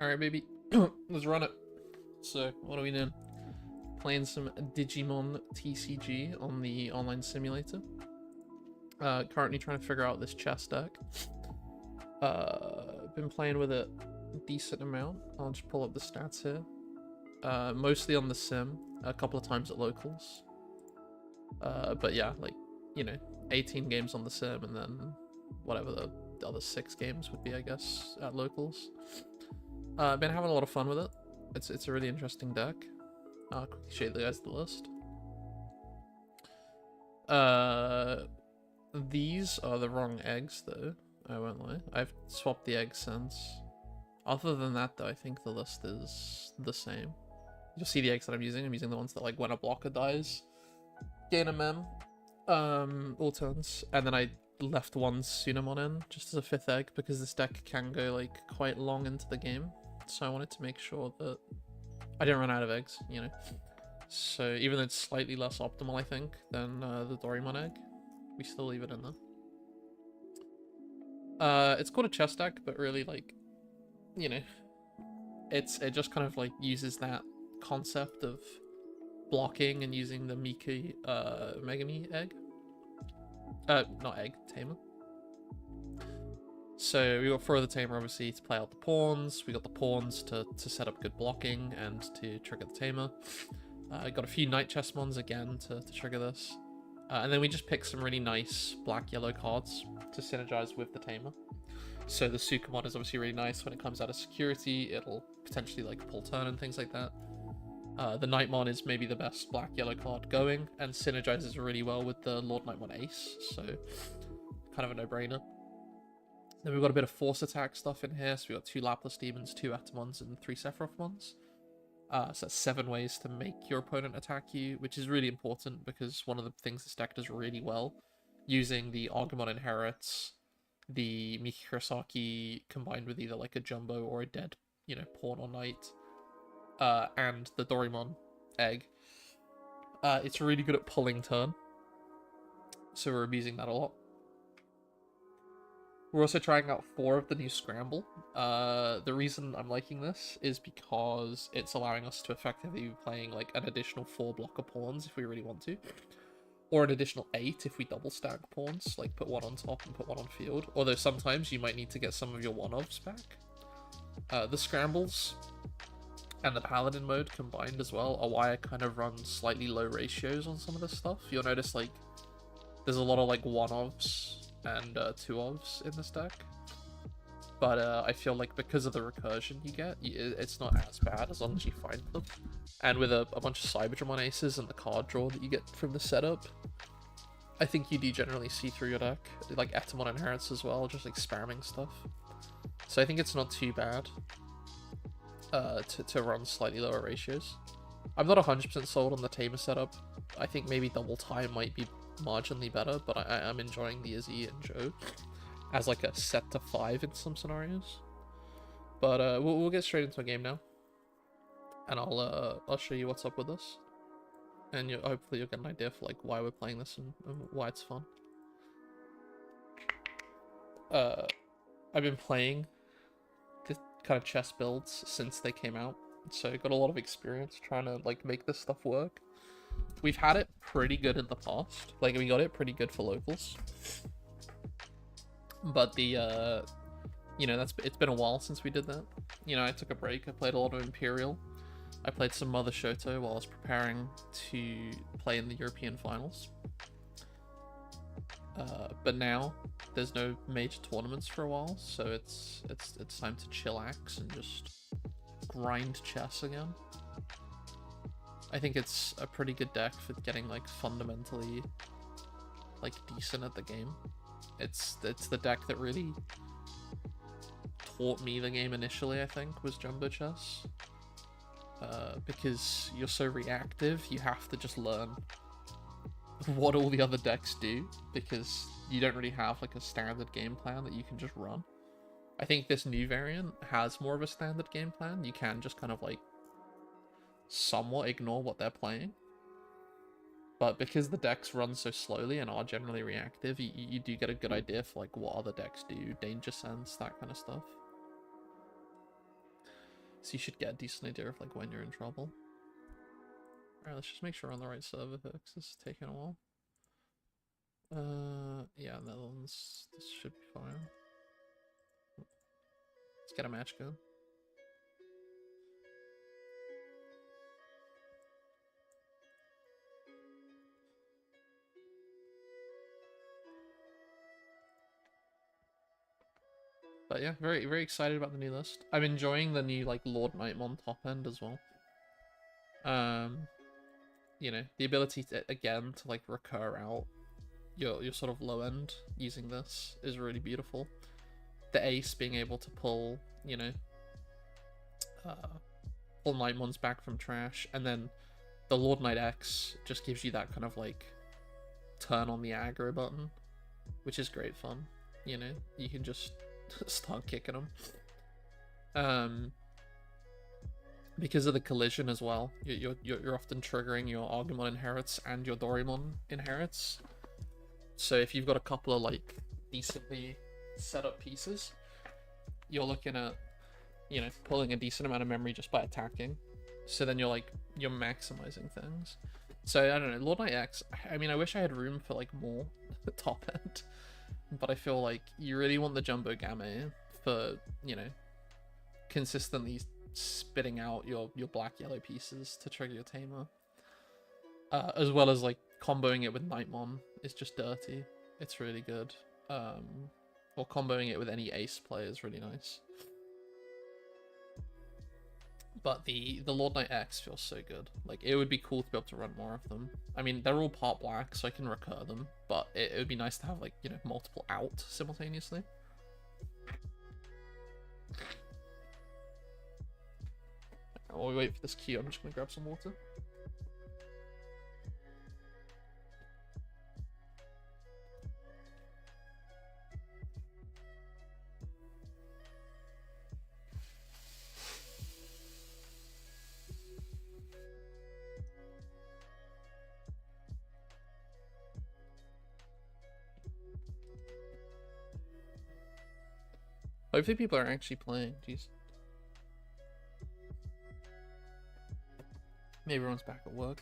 Alright, baby. Let's run it. So, what are we doing? Playing some Digimon TCG on the online simulator. Currently trying to figure out this chess deck. Been playing with it a decent amount. I'll just pull up the stats here. Mostly on the sim, a couple of times at locals. But yeah, like, 18 games on the sim and then whatever the other 6 games would be, I guess, at locals. Been having a lot of fun with it. It's a really interesting deck. I'll quickly show you guys the list. These are the wrong eggs, though. I won't lie. I've swapped the eggs since. Other than that, though, I think the list is the same. You'll see the eggs that I'm using. I'm using the ones that, like, when a blocker dies, gain a mem, all turns. And then I left one Sunamon in, just as a 5th egg, because this deck can go, like, quite long into the game. So I wanted to make sure that I didn't run out of eggs, So even though it's slightly less optimal, I think, than the Doraemon egg, we still leave it in there. It's called a chess deck, but really, like, it just kind of, like, uses that concept of blocking and using the Miki Megami egg. Not egg, tamer. So we got Throw the Tamer, obviously, to play out the pawns. We got the pawns to set up good blocking and to trigger the Tamer. Got a few Knight Chessmons again to trigger this. And then we just picked some really nice black-yellow cards to synergize with the Tamer. So the Sukamon is obviously really nice when it comes out of security. It'll potentially, like, pull turn and things like that. The Knightmon is maybe the best black-yellow card going and synergizes really well with the Lord Knightmon Ace. So kind of a no-brainer. Then we've got a bit of force attack stuff in here. So we've got 2 Laplace Demons, 2 Atomons, and 3 Sephirothmons. So that's 7 ways to make your opponent attack you, which is really important because one of the things this deck does really well, using the Agumon Inherits, the Miki Kurosaki combined with either like a Jumbo or a dead, pawn or knight, and the Doraemon egg. It's really good at pulling turn, so we're abusing that a lot. We're also trying out 4 of the new Scramble. The reason I'm liking this is because it's allowing us to effectively be playing like an additional 4 blocker pawns if we really want to. Or an additional 8 if we double stack pawns, like put 1 on top and put 1 on field. Although sometimes you might need to get some of your 1-ofs back. The Scrambles and the Paladin mode combined as well are why I kind of run slightly low ratios on some of this stuff. You'll notice like there's a lot of like 1-ofs and 2-ofs in this deck, but I feel like because of the recursion you get, it's not as bad as long as you find them. And with a bunch of Cyberdramon Aces and the card draw that you get from the setup, I think you do generally see through your deck. Like Atomon Inherits as well, just like spamming stuff. So I think it's not too bad to run slightly lower ratios. I'm not 100% sold on the Tamer setup. I think maybe Double Time might be marginally better, but I am enjoying the Izzy and Joe as like a set to 5 in some scenarios. But we'll get straight into a game now, and I'll show you what's up with this, and hopefully you'll get an idea for like why we're playing this and why it's fun. I've been playing this kind of chess builds since they came out, so I got a lot of experience trying to like make this stuff work. We've had it pretty good in the past. Like, we got it pretty good for locals. But the, it's been a while since we did that. I took a break. I played a lot of Imperial. I played some Mother Shoto while I was preparing to play in the European finals. But now, there's no major tournaments for a while, so it's time to chillax and just grind chess again. I think it's a pretty good deck for getting like fundamentally like decent at the game. It's the deck that really taught me the game initially, I think, was Jumbo Chess. Because you're so reactive, you have to just learn what all the other decks do, because you don't really have like a standard game plan that you can just run. I think this new variant has more of a standard game plan. You can just kind of like somewhat ignore what they're playing, but because the decks run so slowly and are generally reactive, you do get a good idea for like what other decks do, danger sense, that kind of stuff. So you should get a decent idea of like when you're in trouble. Alright, let's just make sure we're on the right server here, because this is taking a while. Yeah, Netherlands, this should be fine. Let's get a match going. But yeah, very, very excited about the new list. I'm enjoying the new, like, Lord Nightmon top end as well. You know, the ability to, again, to, like, recur out your sort of low end using this is really beautiful. The ace being able to pull, you know, pull Nightmons back from trash, and then the Lord Knight X just gives you that kind of, like, turn on the aggro button, which is great fun. You know, you can just start kicking them. Because of the collision as well, you're often triggering your Agumon inherits and your Doraemon inherits. So if you've got a couple of like decently set up pieces, you're looking at, you know, pulling a decent amount of memory just by attacking. So then you're maximizing things. So I don't know, Lord Knight X, I mean, I wish I had room for like more top end, but I feel like you really want the Jumbo Game for, you know, consistently spitting out your black yellow pieces to trigger your tamer, as well as like comboing it with Nightmon is just dirty. It's really good. Or comboing it with any ace player is really nice. But the Lord Knight X feels so good. Like, it would be cool to be able to run more of them. I mean, they're all part black, so I can recur them, but it would be nice to have, like, you know, multiple out simultaneously. While we wait for this queue, I'm just gonna grab some water. Hopefully people are actually playing, jeez. Maybe everyone's back at work.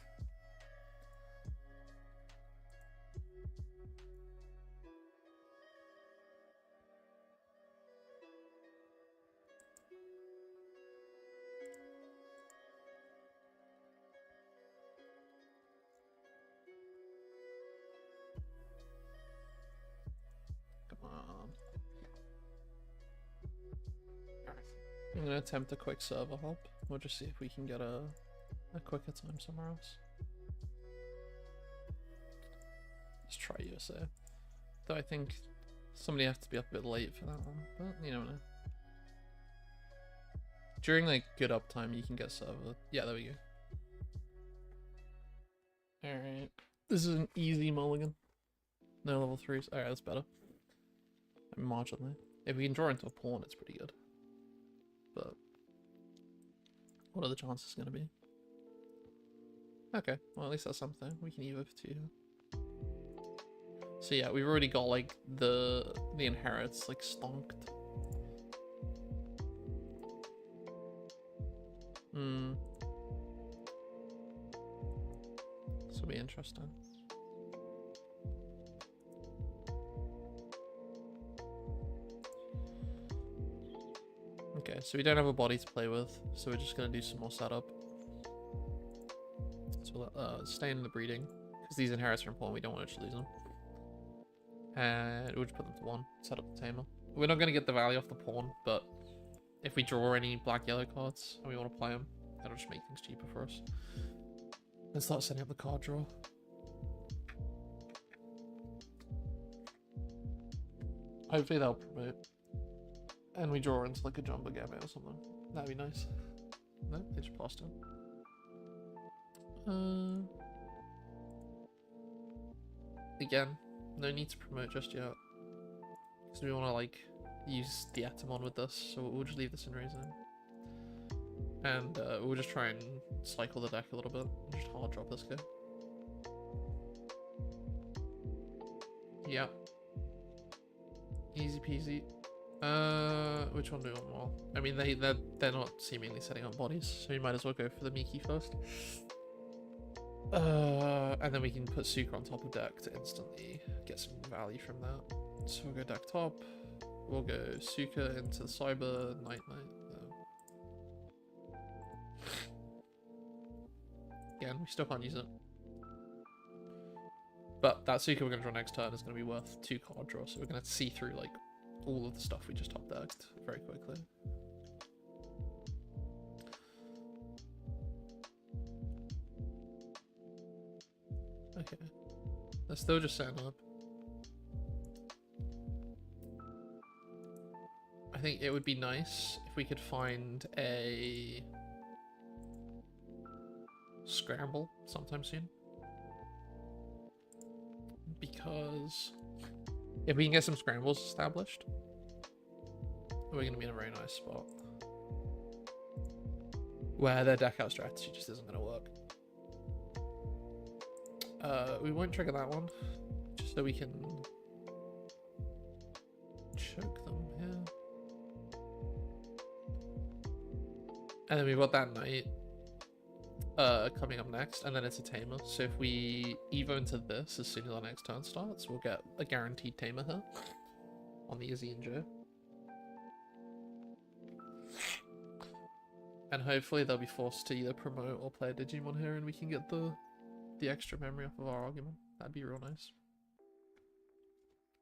Come on. I'm gonna attempt a quick server hop. We'll just see if we can get a quicker time somewhere else. Let's try USA. Though I think somebody has to be up a bit late for that one, but you don't know. During like good uptime, you can get server. Yeah, there we go. Alright. This is an easy mulligan. No level 3s. Alright, that's better. Marginally. If we can draw into a pawn, it's pretty good. But what are the chances going to be? Okay, well at least that's something. We can evo for 2. So yeah, we've already got like the inherits like stonked. This will be interesting. Okay, so we don't have a body to play with, so we're just gonna do some more setup. So stay in the breeding, because these inherits are important, we don't want to just lose them. And we'll just put them to 1, set up the tamer. We're not gonna get the value off the pawn, but if we draw any black-yellow cards and we want to play them, that'll just make things cheaper for us. Let's start setting up the card draw. Hopefully they'll promote. And we draw into like a Jumbo Game or something. That'd be nice. No, they just passed him. Again, no need to promote just yet. Because we want to like use the Atomon with this, so we'll just leave this in Raising. And we'll just try and cycle the deck a little bit. Just hard drop this guy. Yeah. Easy peasy. which one do we want more? I mean, they're not seemingly setting up bodies, so you might as well go for the Miki first. And then we can put Suka on top of deck to instantly get some value from that. So we'll go deck top. We'll go Suka into the Cyber Night. Again, we still can't use it. But that Suka we're going to draw next turn is going to be worth 2 card draw, so we're going to see through like all of the stuff we just top decked very quickly. Okay. They're still just setting up. I think it would be nice if we could find a scramble sometime soon. Because if we can get some scrambles established, we're going to be in a very nice spot. Where their deck out strategy just isn't going to work. We won't trigger that one, just so we can choke them here. And then we've got that knight coming up next, and then it's a tamer. So if we evo into this as soon as our next turn starts, we'll get a guaranteed tamer here on the Izzy and Joe. And hopefully they'll be forced to either promote or play a Digimon here, and we can get the extra memory off of our argument. That'd be real nice.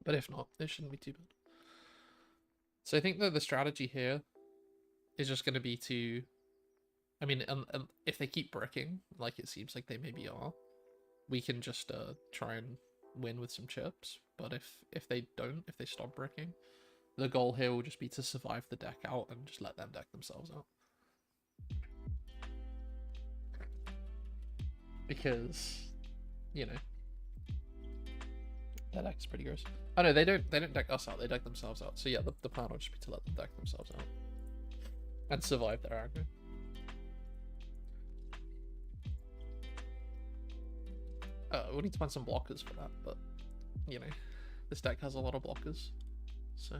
But if not, it shouldn't be too bad. So I think that the strategy here is just going to be to, I mean, if they keep bricking, like it seems like they maybe are, we can just try and win with some chips. But if they don't, if they stop bricking, the goal here will just be to survive the deck out and just let them deck themselves out. Because, you know, that deck's pretty gross. Oh no, they don't deck us out, they deck themselves out. So yeah, the plan will just be to let them deck themselves out. And survive their aggro. We'll need to find some blockers for that, but, you know, this deck has a lot of blockers, so...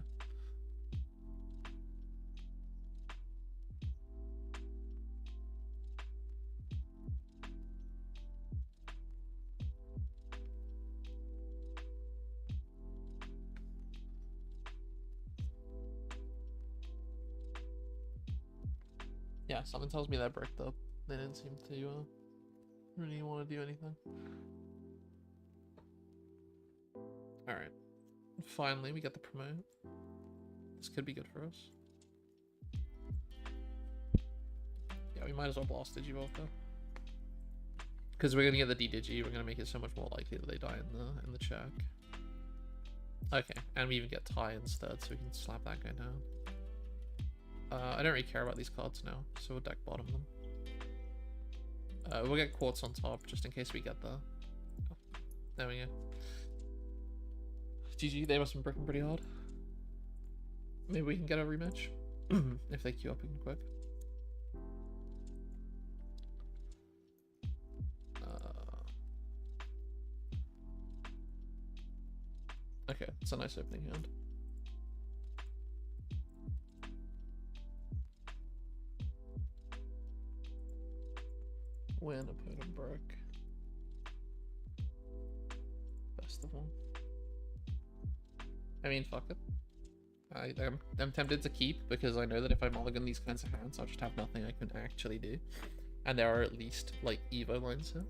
Yeah, something tells me they're bricked up. They didn't seem to really want to do anything. Alright. Finally, we get the promote. This could be good for us. Yeah, we might as well blast Digivolve though. Because we're going to get the D-Digi, we're going to make it so much more likely that they die in the check. Okay, and we even get tie instead, so we can slap that guy down. I don't really care about these cards now, so we'll deck bottom them. We'll get quartz on top, just in case we get there. Oh, there we go. GG, they must have been bricking pretty hard. Maybe we can get a rematch, if they queue up again quick. Okay, it's a nice opening hand. When opponent broke. Best of all. I mean, fuck it. I'm tempted to keep because I know that if I mulligan these kinds of hands, I'll just have nothing I can actually do. And there are at least, like, Evo lines here.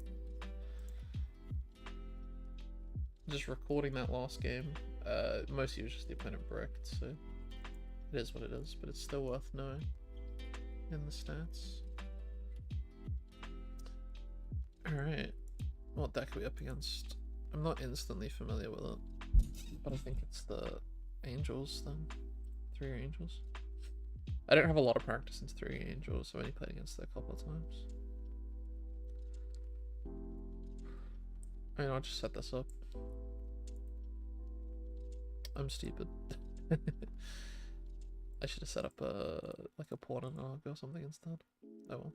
Just recording that last game. Mostly it was just the opponent bricked, so it is what it is, but it's still worth knowing in the stats. Alright, what deck are we up against? I'm not instantly familiar with it, but I think it's the Angels then. 3 Angels. I don't have a lot of practice into 3 Angels, I've only played against it a couple of times. I mean, I'll just set this up. I'm stupid. I should have set up like a pawn and an arc or something instead. Oh well.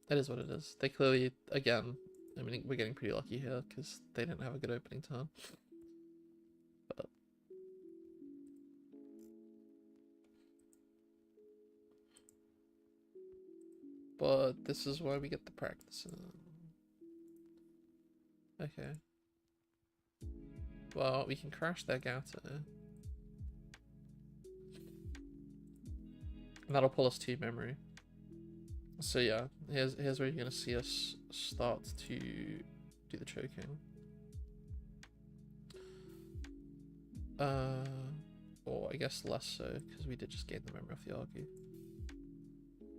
That is what it is. They clearly, again, I mean, we're getting pretty lucky here because they didn't have a good opening turn. But but this is why we get the practice in. Okay. Well, we can crash their Gato. And that'll pull us 2 memory. So yeah, here's where you're gonna see us start to do the choking. Or I guess less so, because we did just gain the memory off the argue.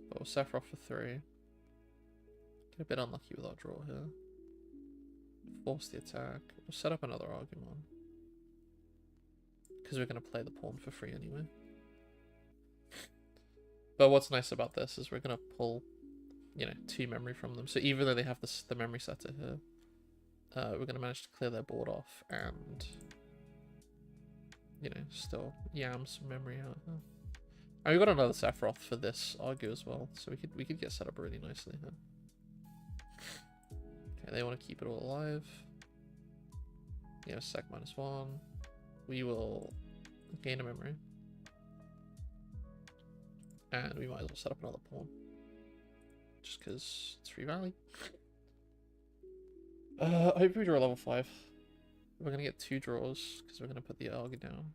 But we'll Sephiroth for 3. Get a bit unlucky with our draw here. Force the attack. We'll set up another Argumon. Because we're going to play the pawn for free anyway. But what's nice about this is we're going to pull, you know, 2 memory from them. So even though they have the memory setter here, we're going to manage to clear their board off and, you know, still yam some memory out here. And we got another Sephiroth for this argue as well, so we could get set up really nicely here. Okay, they want to keep it all alive. Yeah, sec -1. We will gain a memory. And we might as well set up another pawn. Just because it's free value. I hope we draw a level 5. We're going to get 2 draws, because we're going to put the argue down.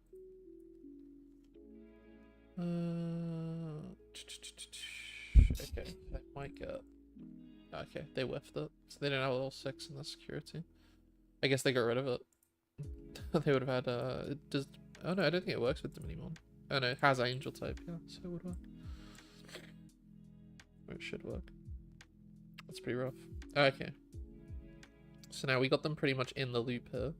Okay, I might get... Okay, they whiffed it. So they don't have a level 6 in the security. I guess they got rid of it. They would have had, it does... Oh no, I don't think it works with Digimon. Oh no, it has Angel type, yeah, so it would work. Or it should work. That's pretty rough. Okay. So now we got them pretty much in the loop here.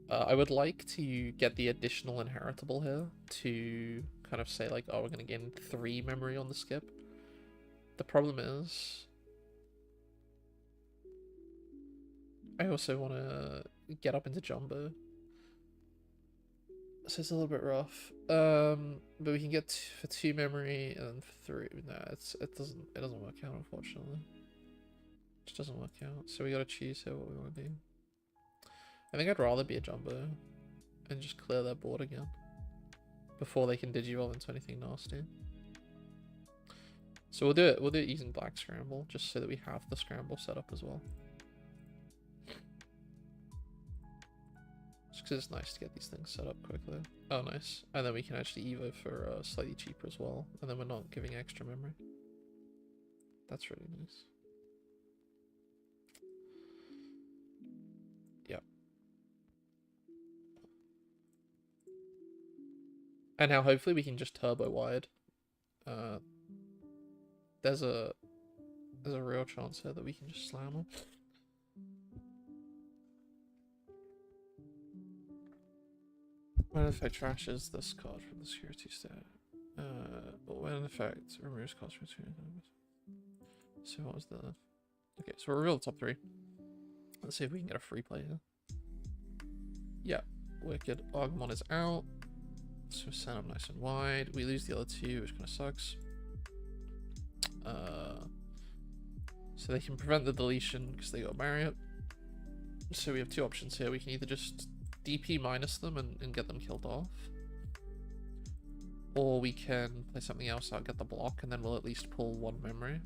I would like to get the additional inheritable here to kind of say like, oh, we're going to gain 3 memory on the skip. The problem is, I also want to get up into Jumbo. So it's a little bit rough. But we can get for 2 memory and for 3. No, it doesn't work out, unfortunately. It just doesn't work out. So we got to choose here what we want to do. I think I'd rather be a Jumbo and just clear their board again before they can digivolve into anything nasty. So we'll do it using Black Scramble, just so that we have the scramble set up as well. Just because it's nice to get these things set up quickly. Oh, nice. And then we can actually Evo for slightly cheaper as well, and then we're not giving extra memory. That's really nice. Yep. And now hopefully we can just turbo wide. There's a real chance here that we can just slam them. When in effect trashes this card from the security stat. But when in effect removes cards from the security stat. So what was the... Okay, so we'll reveal the top 3. Let's see if we can get a free play here. Yeah, wicked. Agumon is out. So send them nice and wide. We lose the other 2, which kind of sucks. So they can prevent the deletion because they got Marriott. So we have 2 options here. We can either just DP minus them and get them killed off. Or we can play something else out, get the block, and then we'll at least pull 1 memory.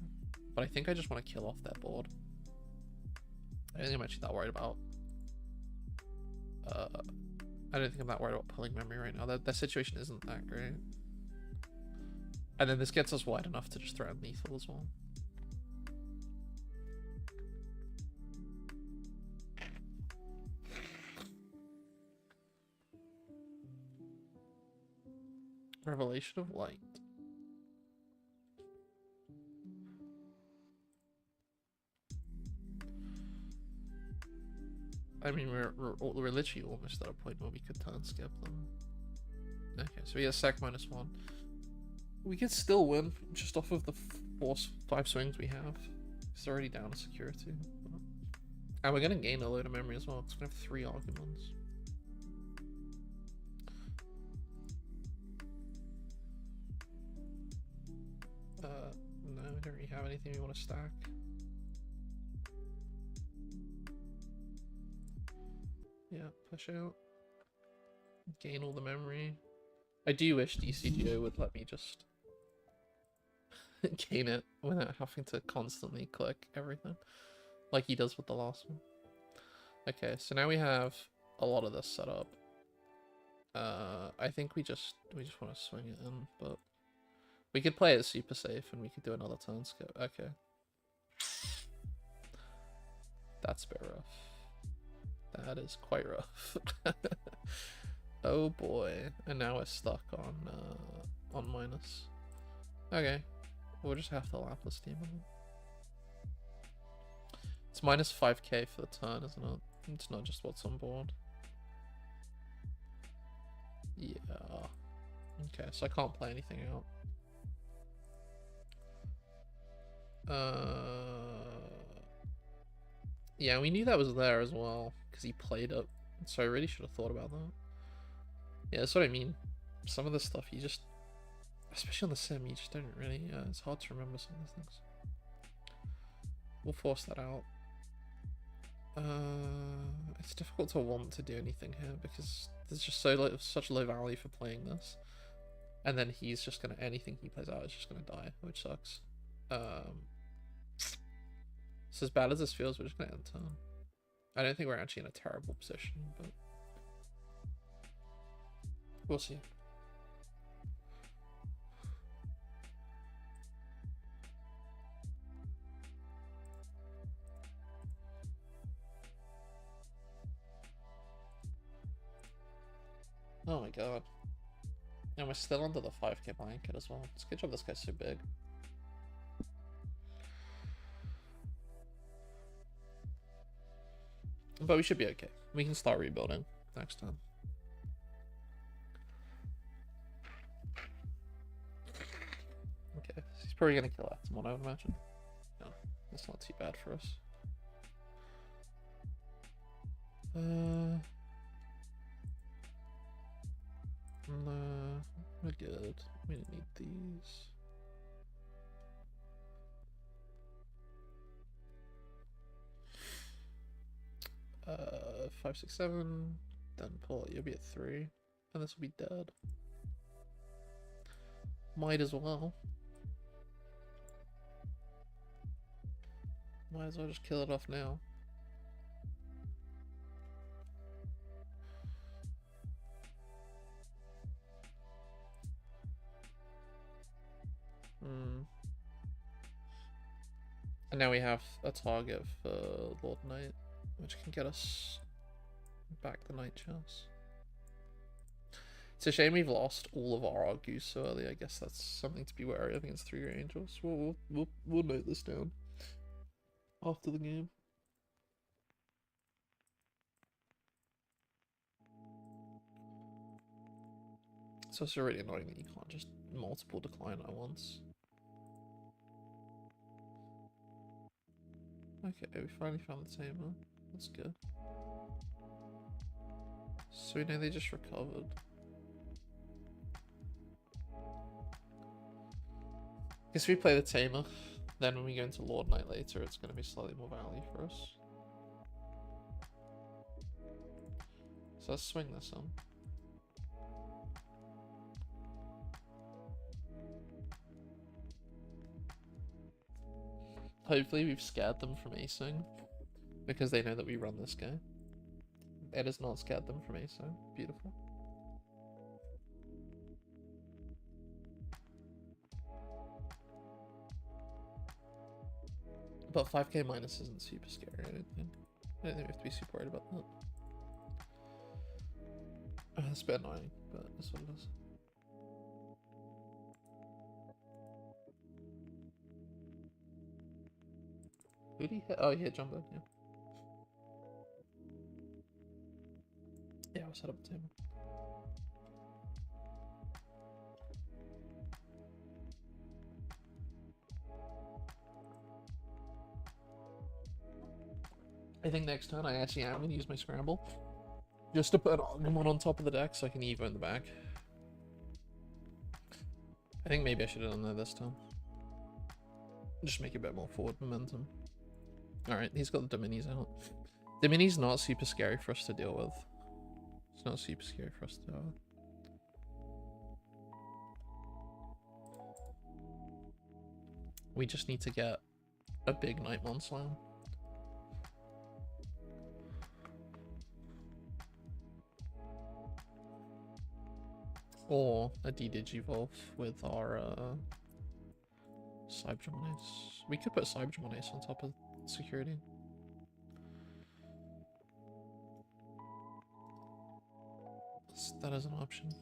But I think I just want to kill off their board. I don't think I'm actually that worried about... I don't think I'm that worried about pulling memory right now. Their situation isn't that great. And then this gets us wide enough to just threaten lethal as well. Revelation of Light. I mean, we're literally almost at a point where we could turn skip them. Okay, so we have sec -1. We could still win just off of the 5 swings we have. It's already down to security. And we're going to gain a load of memory as well, because we're going to have 3 Argumons. No, we don't really have anything we want to stack. Yeah, push out. Gain all the memory. I do wish DCGO would let me just gain it without having to constantly click everything, like he does with the last one. Okay, so now we have a lot of this set up. I think we just want to swing it in, but we could play it super safe and we could do another turn skip. Okay. That's a bit rough. That is quite rough. Oh boy. And now we're stuck on minus. Okay. We'll just have to Lapis Demon. It's minus 5k for the turn, isn't it? It's not just what's on board. Yeah. Okay, so I can't play anything out. Yeah, we knew that was there as well, because he played it. So I really should have thought about that. Yeah, that's what I mean. Some of the stuff you just, especially on the sim, you just don't really, it's hard to remember some of the things. We'll force that out. It's difficult to want to do anything here, because there's just such low value for playing this. And then he's just gonna, anything he plays out is just gonna die, which sucks. So as bad as this feels, we're just gonna end turn. I don't think we're actually in a terrible position, but we'll see. Oh my god. And we're still under the 5k blanket as well. It's a good job this guy's so big. But we should be okay. We can start rebuilding next time. Okay, he's probably gonna kill Atomon, I would imagine. No, that's not too bad for us. No, we're good. We don't need these. Uh, 5, 6, 7. Then pull it. You'll be at 3, and this will be dead. Might as well. Might as well just kill it off now. And now we have a target for Lord Knight, which can get us back the Knight chance. It's a shame we've lost all of our Argus so early. I guess that's something to be wary of against 3 Angels. We'll note this down after the game. It's also really annoying that you can't just multiple decline at once. Okay, we finally found the tamer. That's good. So we know they just recovered. Guess we play the tamer, then when we go into Lord Knight later, it's going to be slightly more value for us. So let's swing this on. Hopefully we've scared them from acing, because they know that we run this guy. It has not scared them from acing. Beautiful. But 5k minus isn't super scary, I don't think. I don't think we have to be super worried about that. It's a bit annoying, but that's what it is. Who did he hit? Oh, he hit Jumbo, yeah. Yeah, I'll set up the table. I think next turn I actually am going to use my scramble. Just to put Agumon on top of the deck so I can Evo in the back. I think maybe I should have done that this time. Just make a bit more forward momentum. Alright, he's got the Dominis out. Domini's not super scary for us to deal with. It's not super scary for us to deal with. We just need to get a big Nightmon Slam. Or a D-Digivolve with our Cyberdramon Ace. We could put Cyberdramon Ace on top of security. That is an option.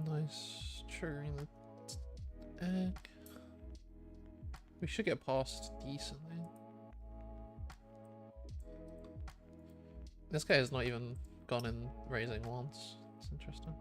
Nice. Triggering the egg. We should get past decently. This guy has not even gone in raising once. It's interesting.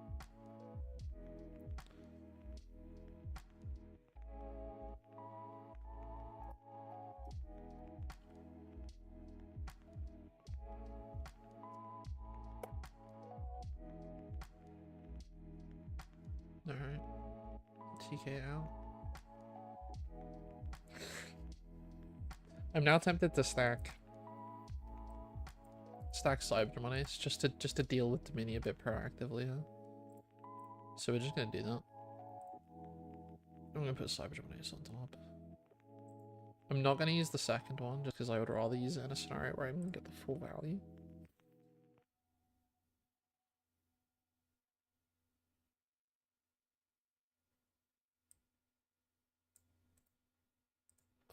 Alright. TK out. I'm now tempted to stack Cyberdramon Ace just to deal with the mini a bit proactively, huh? So we're just gonna do that. I'm gonna put Cyberdramon Ace on top. I'm not gonna use the second one just because I would rather use it in a scenario where I'm gonna get the full value.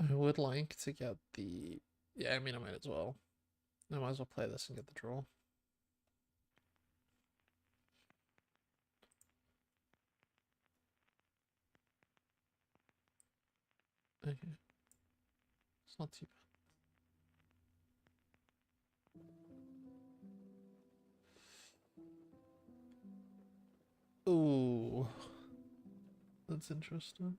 I would like to get the... Yeah, I mean, I might as well. I might as well play this and get the draw. Okay. It's not too bad. Ooh. That's interesting.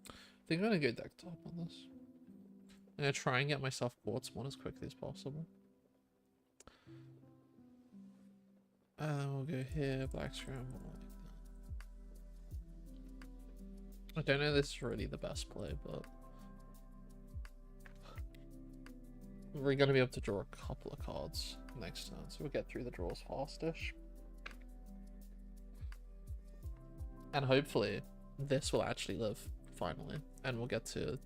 I think I'm gonna go deck top on this. I'm gonna try and get myself Chessmon as quickly as possible. And then we'll go here, black scramble like that. I don't know if this is really the best play, but we're gonna be able to draw a couple of cards next turn, so we'll get through the draws fastish. And hopefully this will actually live finally, and we'll get to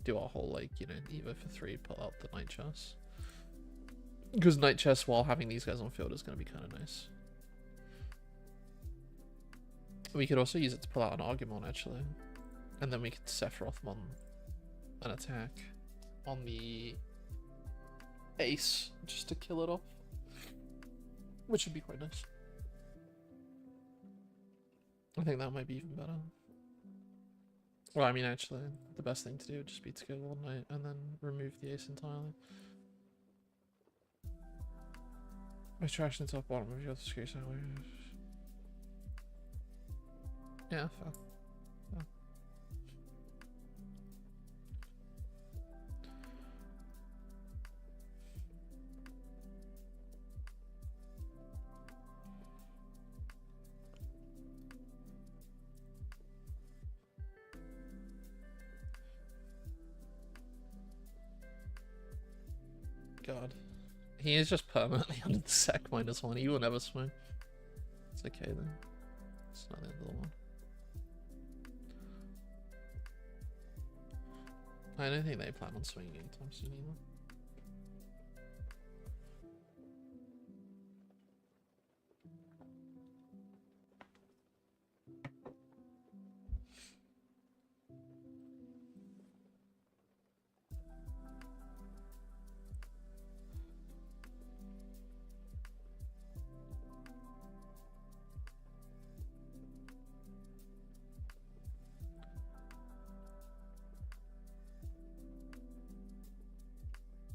do our whole, like, you know, Evo for 3, pull out the Night Chess. Because Night Chess while having these guys on field is going to be kind of nice. We could also use it to pull out an Argumon, actually. And then we could Sephiroth on an attack on the Ace, just to kill it off. Which would be quite nice. I think that might be even better. Well, I mean, actually, the best thing to do would just be to go one night and then remove the Ace entirely. Attraction to the top bottom of your screw sandwich. Yeah, fair. Yeah. God. He is just permanently under the sec -1. He will never swing. It's okay then. It's not the end of the one. I don't think they plan on swinging anytime soon either.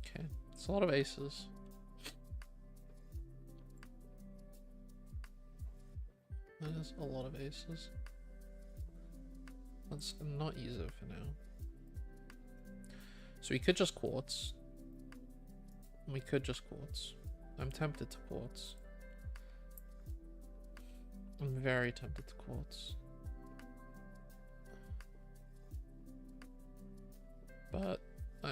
Okay, it's a lot of aces. That is a lot of aces. Let's not use it for now. So we could just quartz. We could just quartz. I'm tempted to quartz. I'm very tempted to quartz. But I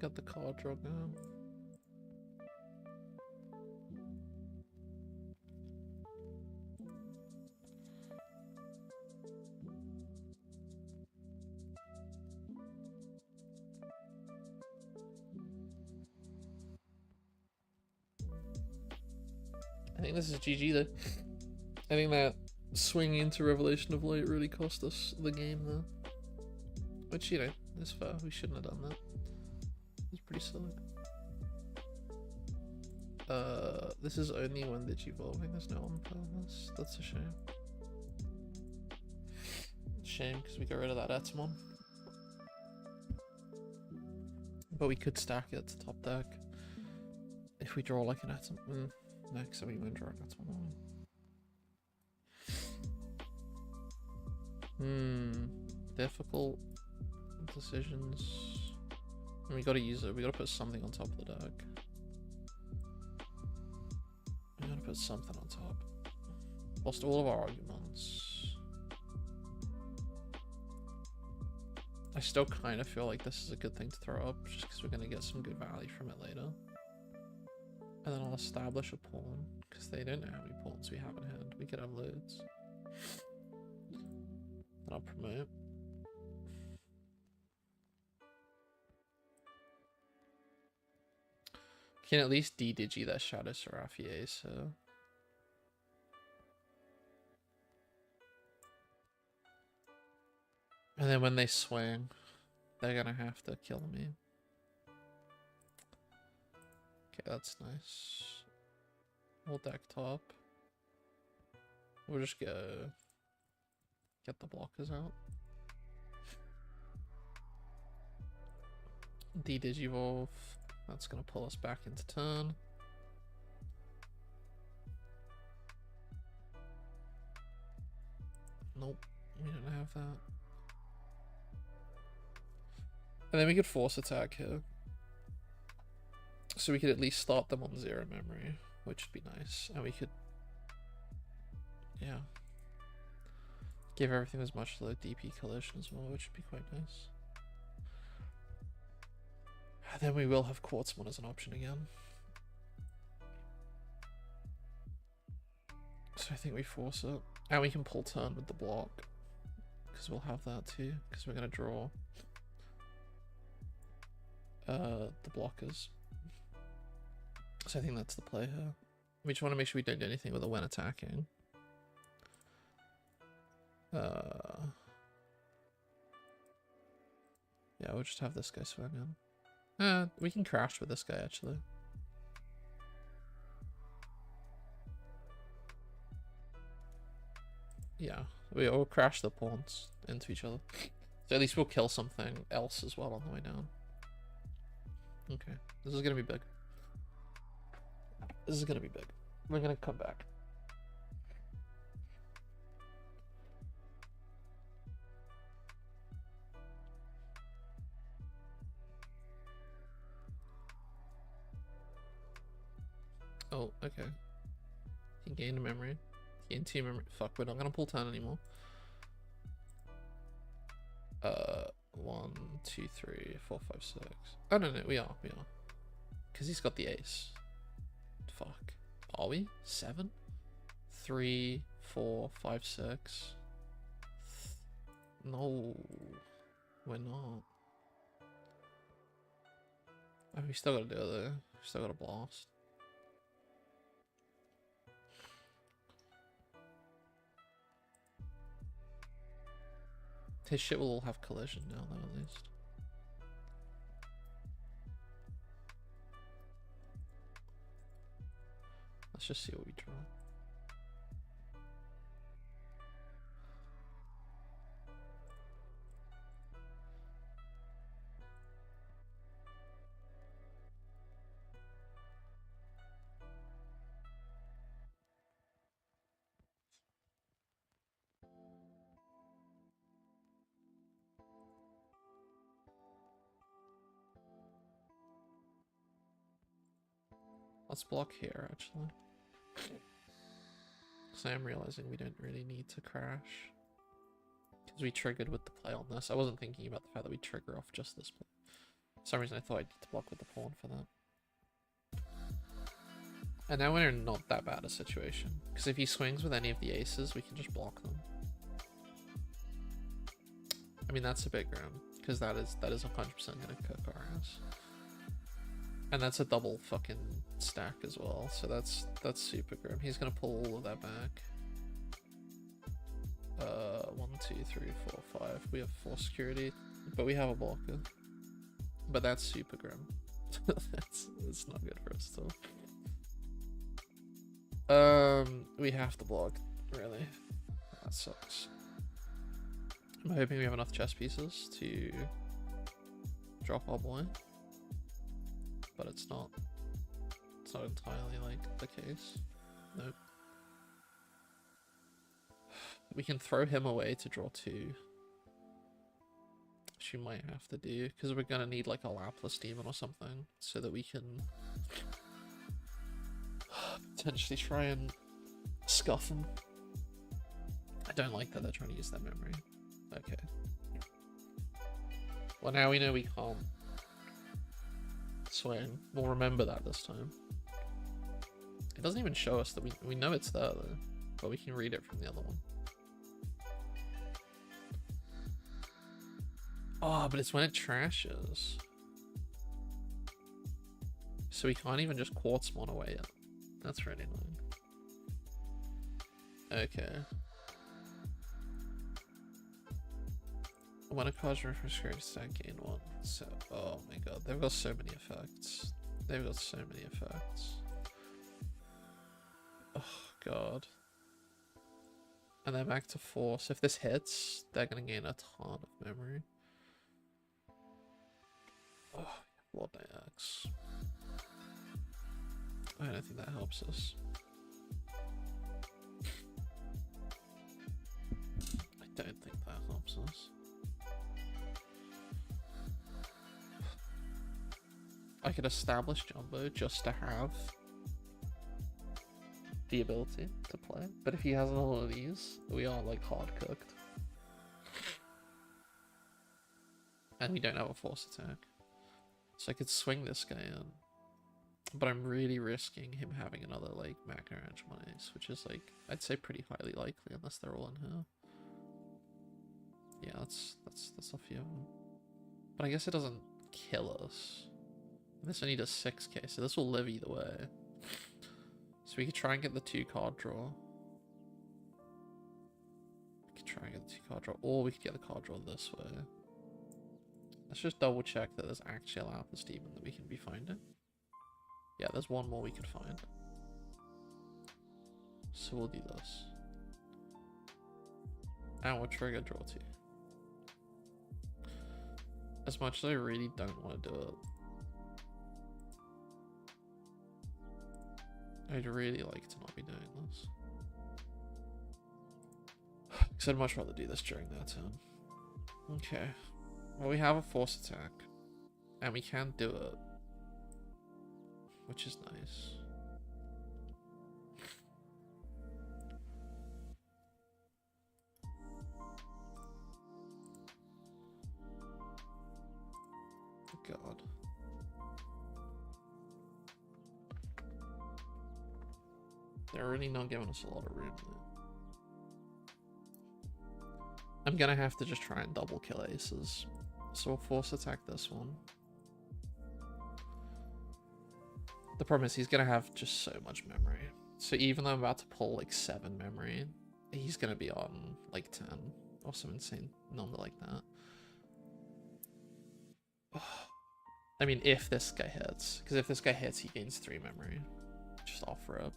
Got the card draw now. I think this is GG though. I think that swing into Revelation of Light really cost us the game though. Which, you know, is fair. We shouldn't have done that. It's pretty silly. This is only when Digivolving. There's no on this. That's a shame. Shame because we got rid of that Chessmon. But we could stack it to top deck if we draw like an Chessmon. No, because we won't draw an Chessmon. Difficult decisions. And we gotta use it. We gotta put something on top of the deck. We gotta put something on top. Lost all of our arguments. I still kind of feel like this is a good thing to throw up, just because we're gonna get some good value from it later. And then I'll establish a pawn, because they don't know how many pawns we have in hand. We could have loads. Then I'll promote. Can at least de-digi that Shadow Seraphier, so... And then when they swing, they're gonna have to kill me. Okay, that's nice. We'll deck top. We'll just go... Get the blockers out. De-digivolve. That's gonna pull us back into turn. Nope, we don't have that. And then we could force attack here. So we could at least start them on 0 memory, which would be nice. And we could... Yeah. Give everything as much low DP collision as well, which would be quite nice. And then we will have Chessmon as an option again. So I think we force it. And we can pull turn with the block. Because we'll have that too. Because we're going to draw the blockers. So I think that's the play here. We just want to make sure we don't do anything with it when attacking. Yeah, we'll just have this guy swing in. We can crash with this guy actually. Yeah, we'll crash the pawns into each other. So at least we'll kill something else as well on the way down. Okay, this is gonna be big. This is gonna be big. We're gonna come back. Oh, okay. He gained a memory. He gained 2 memory. Fuck, we're not gonna pull 10 anymore. 1, 2, 3, 4, 5, 6. Oh no, we are. Because he's got the ace. Fuck. Are we? 7? 3, 4, 5, 6. No. We're not. Oh, we still gotta do it though. We still gotta blast. His shit will all have collision now though, at least. Let's just see what we draw. Let's block here, actually. So I'm realizing we don't really need to crash. Because we triggered with the play on this. I wasn't thinking about the fact that we trigger off just this play. For some reason I thought I'd need to block with the pawn for that. And now we're in not that bad a situation. Because if he swings with any of the aces, we can just block them. I mean, that's a big round. Because that is 100% going to cook our ass. And that's a double fucking stack as well. So that's super grim. He's going to pull all of that back. 1, 2, 3, 4, 5. We have 4 security. But we have a blocker. But that's super grim. That's not good for us still. We have to block, really. That sucks. I'm hoping we have enough chess pieces to drop our boy. But it's not entirely like the case. Nope. We can throw him away to draw 2. Which we might have to do, because we're gonna need like a Laplace demon or something, so that we can potentially try and scuff them. I don't like that they're trying to use that memory. Okay. Well, now we know we can't swing. We'll remember that this time. It doesn't even show us that we know it's there though, but we can read it from the other one. Oh, but it's when it trashes. So we can't even just Chessmon away it. That's really annoying. Okay. When a card's reference creates stack, gain 1. So, oh my god, they've got so many effects. They've got so many effects. Oh god. And they're back to 4. So if this hits, they're gonna gain a ton of memory. Oh, Lord Axe. I don't think that helps us. I don't think that helps us. I could establish Jumbo just to have the ability to play, but if he has all of these, we are like hard cooked. And we don't have a force attack. So I could swing this guy in. But I'm really risking him having another like Magna Edge on ace, which is like, I'd say pretty highly likely unless they're all in here. Yeah, that's a few of them. But I guess it doesn't kill us. This only does 6k, so this will live either way. So we could try and get the 2 card draw. We could try and get the 2 card draw, or we could get the card draw this way. Let's just double check that there's actually a Lapis Demon that we can be finding. Yeah, there's one more we could find. So we'll do this. And we'll trigger draw 2. As much as I really don't want to do it, I'd really like to not be doing this. Because I'd much rather do this during their turn. Okay. Well, we have a force attack. And we can do it. Which is nice. God. They're really not giving us a lot of room there. I'm gonna have to just try and double kill aces. So we'll force attack this one. The problem is he's gonna have just so much memory. So even though I'm about to pull like 7 memory, he's gonna be on like 10 or some insane number like that. I mean, if this guy hits, because if this guy hits, he gains 3 memory. Just offer up.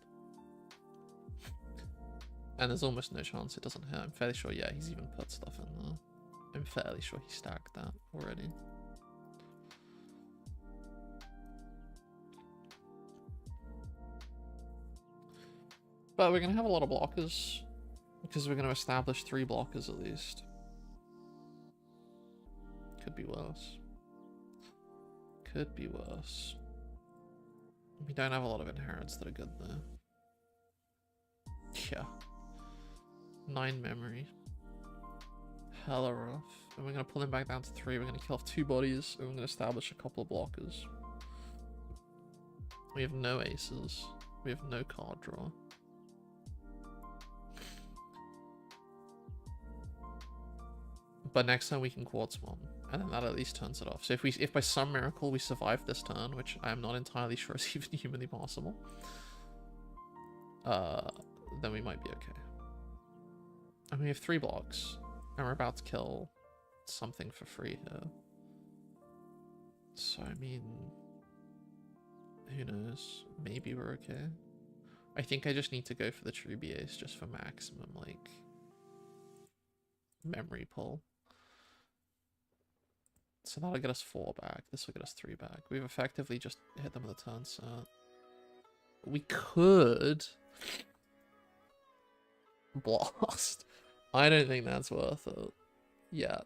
And there's almost no chance it doesn't hit. I'm fairly sure, yeah, he's even put stuff in there. I'm fairly sure he stacked that already. But we're going to have a lot of blockers, because we're going to establish 3 blockers at least. Could be worse. Could be worse. We don't have a lot of inherits that are good there. Yeah. 9 memory. hella rough. And we're going to pull him back down to 3. We're going to kill off 2 bodies. And we're going to establish a couple of blockers. We have no aces. We have no card draw. But next time we can Chessmon, and then that at least turns it off. So if by some miracle we survive this turn, which I am not entirely sure is even humanly possible, then we might be okay. And we have 3 blocks, and we're about to kill something for free here. So I mean, who knows? Maybe we're okay. I think I just need to go for the true ace just for maximum like memory pull. So that'll get us 4 back. This will get us 3 back. We've effectively just hit them with a turn set. We could blast. I don't think that's worth it. Yeah.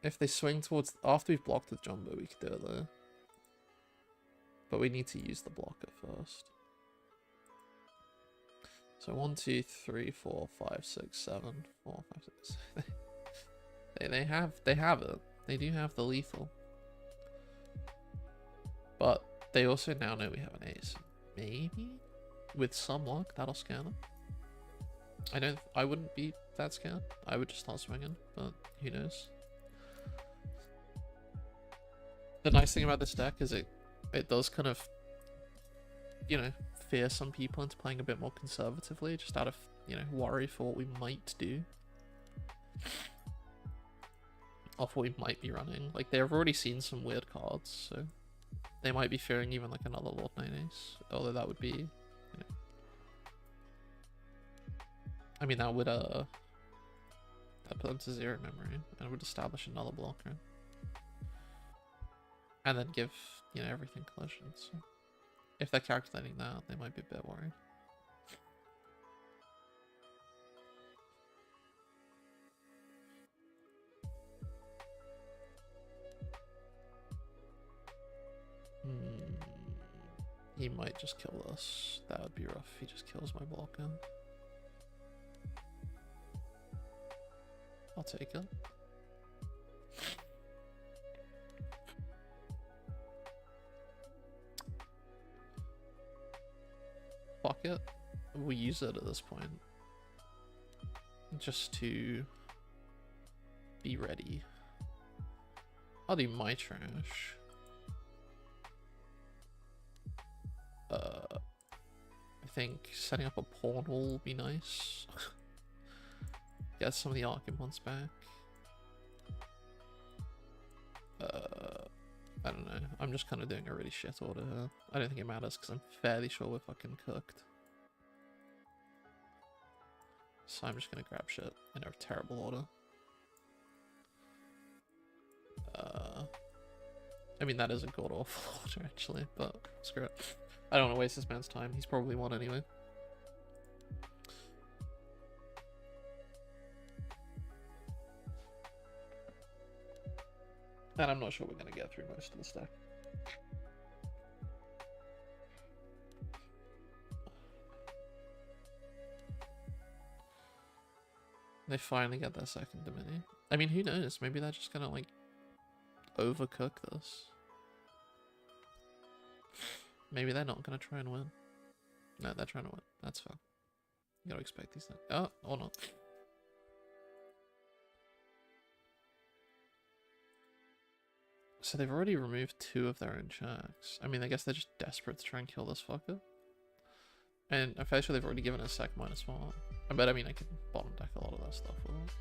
If they swing towards after we've blocked with Jumbo, we could do it though. But we need to use the blocker first. So 1, 2, 3, 4, 5, 6, 7, 4, 5, 6. they have it. They do have the lethal. But they also now know we have an ace. Maybe with some luck that'll scare them. I wouldn't be that scared. I would just start swinging, but who knows. The nice thing about this deck is it does kind of, you know, fear some people into playing a bit more conservatively, just out of, you know, worry for what we might do. Of what we might be running. Like, they've already seen some weird cards, so they might be fearing even like another Lord 9 Ace. Although that would be, you know, I mean that would that put them to 0 memory and would establish another blocker. And then give, you know, everything collision. So if they're calculating that, they might be a bit worried. He might just kill us. That would be rough if he just kills my blocker. I'll take it. Fuck it. We use it at this point. Just to be ready. I'll do my trash. I think setting up a pawn will be nice. Get some of the arguments back. I don't know. I'm just kind of doing a really shit order here. I don't think it matters because I'm fairly sure we're fucking cooked. So I'm just gonna grab shit in a terrible order. I mean, that is a god awful order actually, but screw it. I don't want to waste this man's time. He's probably won anyway. And I'm not sure we're going to get through most of the stack. They finally get their second Dominion. I mean, who knows? Maybe they're just going to, like, overcook this. Maybe they're not going to try and win. No, they're trying to win. That's fair. You gotta expect these things. Oh, or not. So they've already removed 2 of their own checks. I mean, I guess they're just desperate to try and kill this fucker. And I'm fairly sure they've already given us sec -1. I bet, I mean, I can bottom deck a lot of that stuff with it.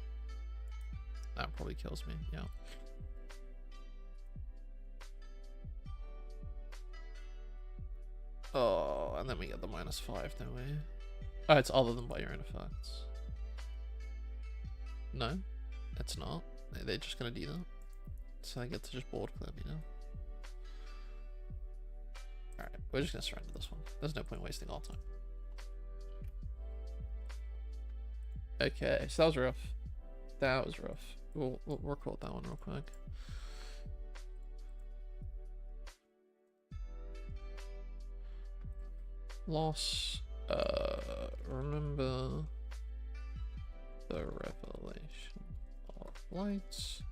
That probably kills me, yeah. Oh, and then we get the -5, don't we? Oh, it's other than by your own effects. No, it's not. They're just gonna do that. So I get to just board clear me now. Alright, we're just gonna surrender this one. There's no point wasting our time. Okay, so that was rough. That was rough. We'll record that one real quick. Loss. Remember the revelation lights.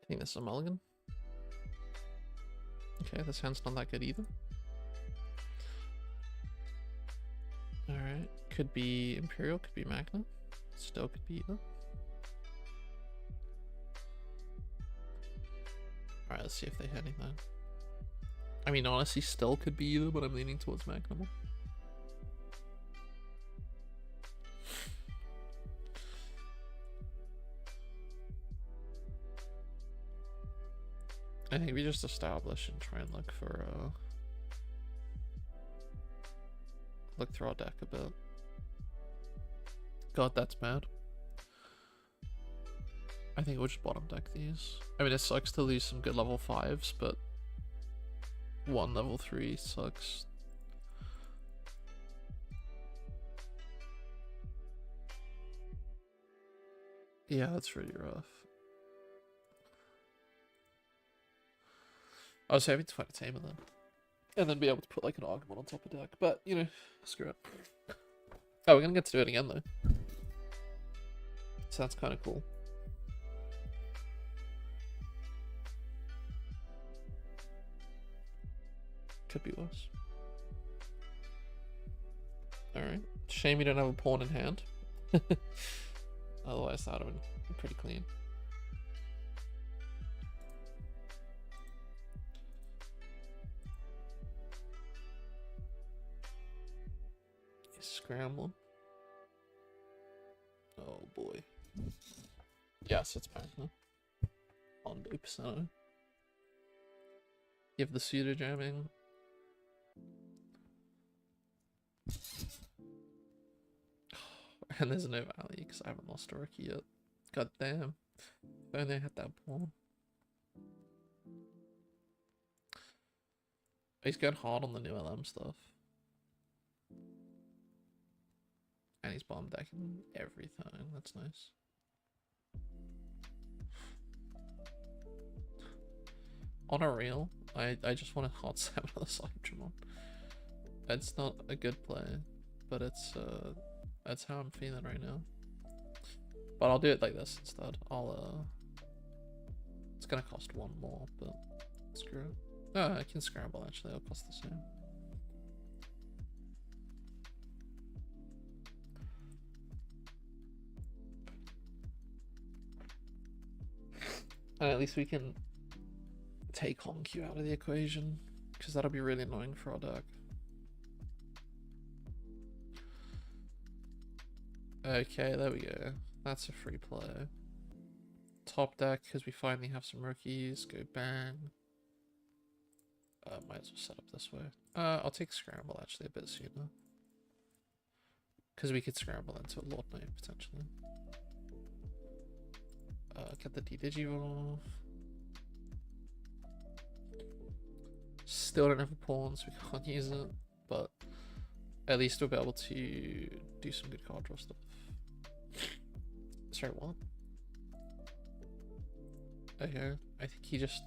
I think this is a mulligan. Okay, this hand's not that good either. Alright, could be Imperial, could be Magna. Still could be either. Alright, let's see if they hit anything. I mean, honestly, still could be either, but I'm leaning towards Magna more. I think we just establish and try and look for look through our deck a bit. God, that's bad. I think we'll just bottom deck these. I mean, it sucks to lose some good level 5s, but one level 3 sucks. Yeah, that's really rough. I was hoping to find a tamer then. And then be able to put like an Argument on top of deck. But, you know, screw it. Oh, we're gonna get to do it again though. So that's kind of cool. Could be worse. Alright. Shame you don't have a pawn in hand. Otherwise that would have been pretty clean. Scramble. Oh boy. Yes, it's Magna. On percent. Give the pseudo jamming. And there's no value because I haven't lost a rookie yet. God damn. If only I had that pawn. He's going hard on the new LM stuff. And he's bomb decking everything. That's nice. On a reel, I just want to hard 7 on the side Digimon. It's not a good play, but it's that's how I'm feeling right now. But I'll do it like this instead. It's gonna cost 1 more, but screw it. Oh, I can scramble actually, it'll cost the same. And at least we can take Honku out of the equation, because that'll be really annoying for our deck. Okay, there we go. That's a free play. Top deck, because we finally have some rookies. Go bang. Might as well set up this way. I'll take Scramble actually a bit sooner. Because we could Scramble into a Lord Knight potentially. Get the D-Digi off. Still don't have a pawn, so we can't use it. But at least we'll be able to do some good card draw stuff. Sorry, what? Okay, I think he just...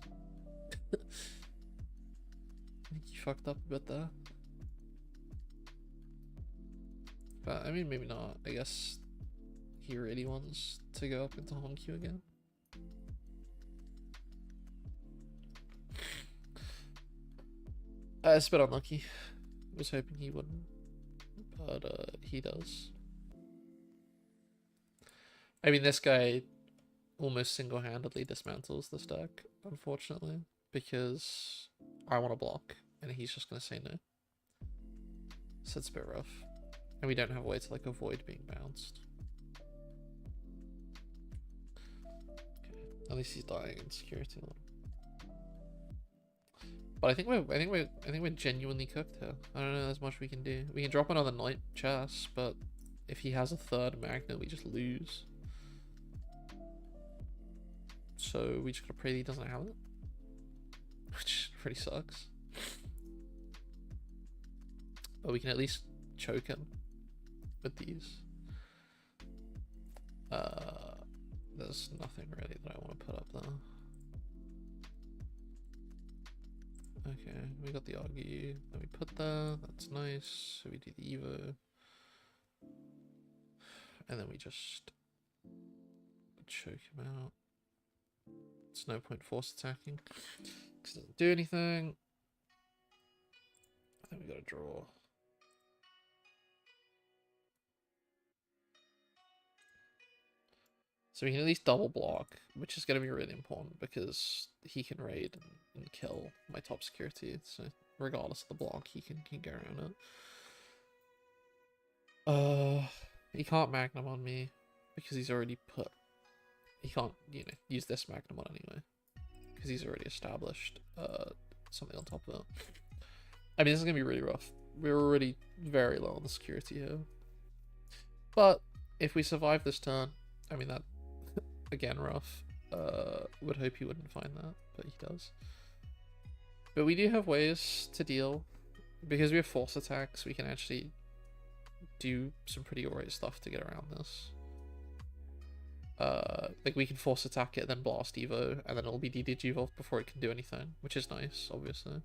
I think he fucked up a bit there. But, I mean, maybe not. I guess he really wants to go up into Honku again. It's a bit unlucky. I was hoping he wouldn't. But, he does. I mean, this guy almost single-handedly dismantles this deck, unfortunately, because I want to block, and he's just going to say no. So it's a bit rough. And we don't have a way to, like, avoid being bounced. Okay. At least he's dying in security. But I think we're genuinely cooked here. I don't know there's much we can do. We can drop another Knight Chess, but if he has a third Magna, we just lose. So we just gotta pray that he doesn't have it, which pretty sucks. But we can at least choke him with these. There's nothing really that I want to put up there. Okay, we got the Augie that we put there. That's nice. So we do the Evo. And then we just choke him out. It's no point force attacking because it doesn't do anything. I think we got to draw. So we can at least double block, which is going to be really important because he can raid and kill my top security. So regardless of the block, he can get around it. He can't Magnum on me because he's already put. He can't, you know, use this Magnum on anyway because he's already established something on top of it. I mean, this is gonna be really rough. We're already very low on the security here, but if we survive this turn, I mean that. Again, rough. Would hope he wouldn't find that, but he does. But we do have ways to deal. Because we have force attacks, we can actually do some pretty alright stuff to get around this. Like we can force attack it, then blast Evo, and then it'll be DDG Evolved before it can do anything, which is nice, obviously.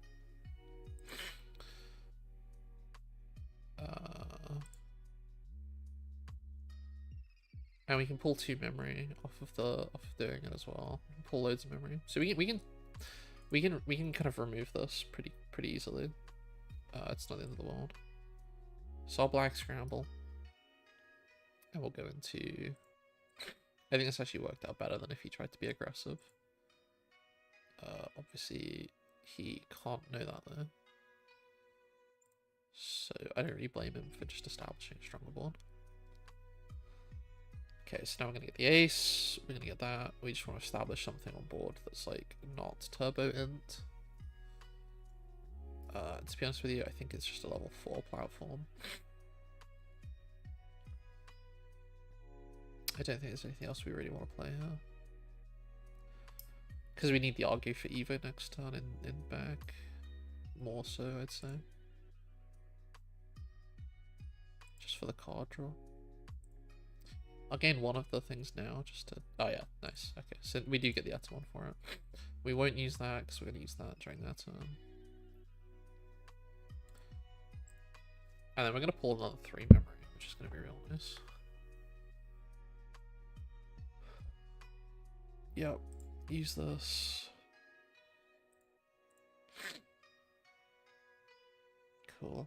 And we can pull 2 memory off of doing it as well. Pull loads of memory, so we can kind of remove this pretty easily. It's not the end of the world. So I'll black scramble, and we'll go into. I think this actually worked out better than if he tried to be aggressive. Obviously he can't know that though, so I don't really blame him for just establishing a stronger board. Okay, so now we're going to get the ace, we're going to get that, we just want to establish something on board that's like not turbo int. To be honest with you, I think it's just a level 4 platform. I don't think there's anything else we really want to play here. Because we need the Argue for Evo next turn in back. More so, I'd say. Just for the card draw. I'll gain one of the things now, just to... Oh yeah, nice. Okay, so we do get the Atomon for it. We won't use that, because we're going to use that during that turn. And then we're going to pull another 3 memory, which is going to be real nice. Yep, use this. Cool.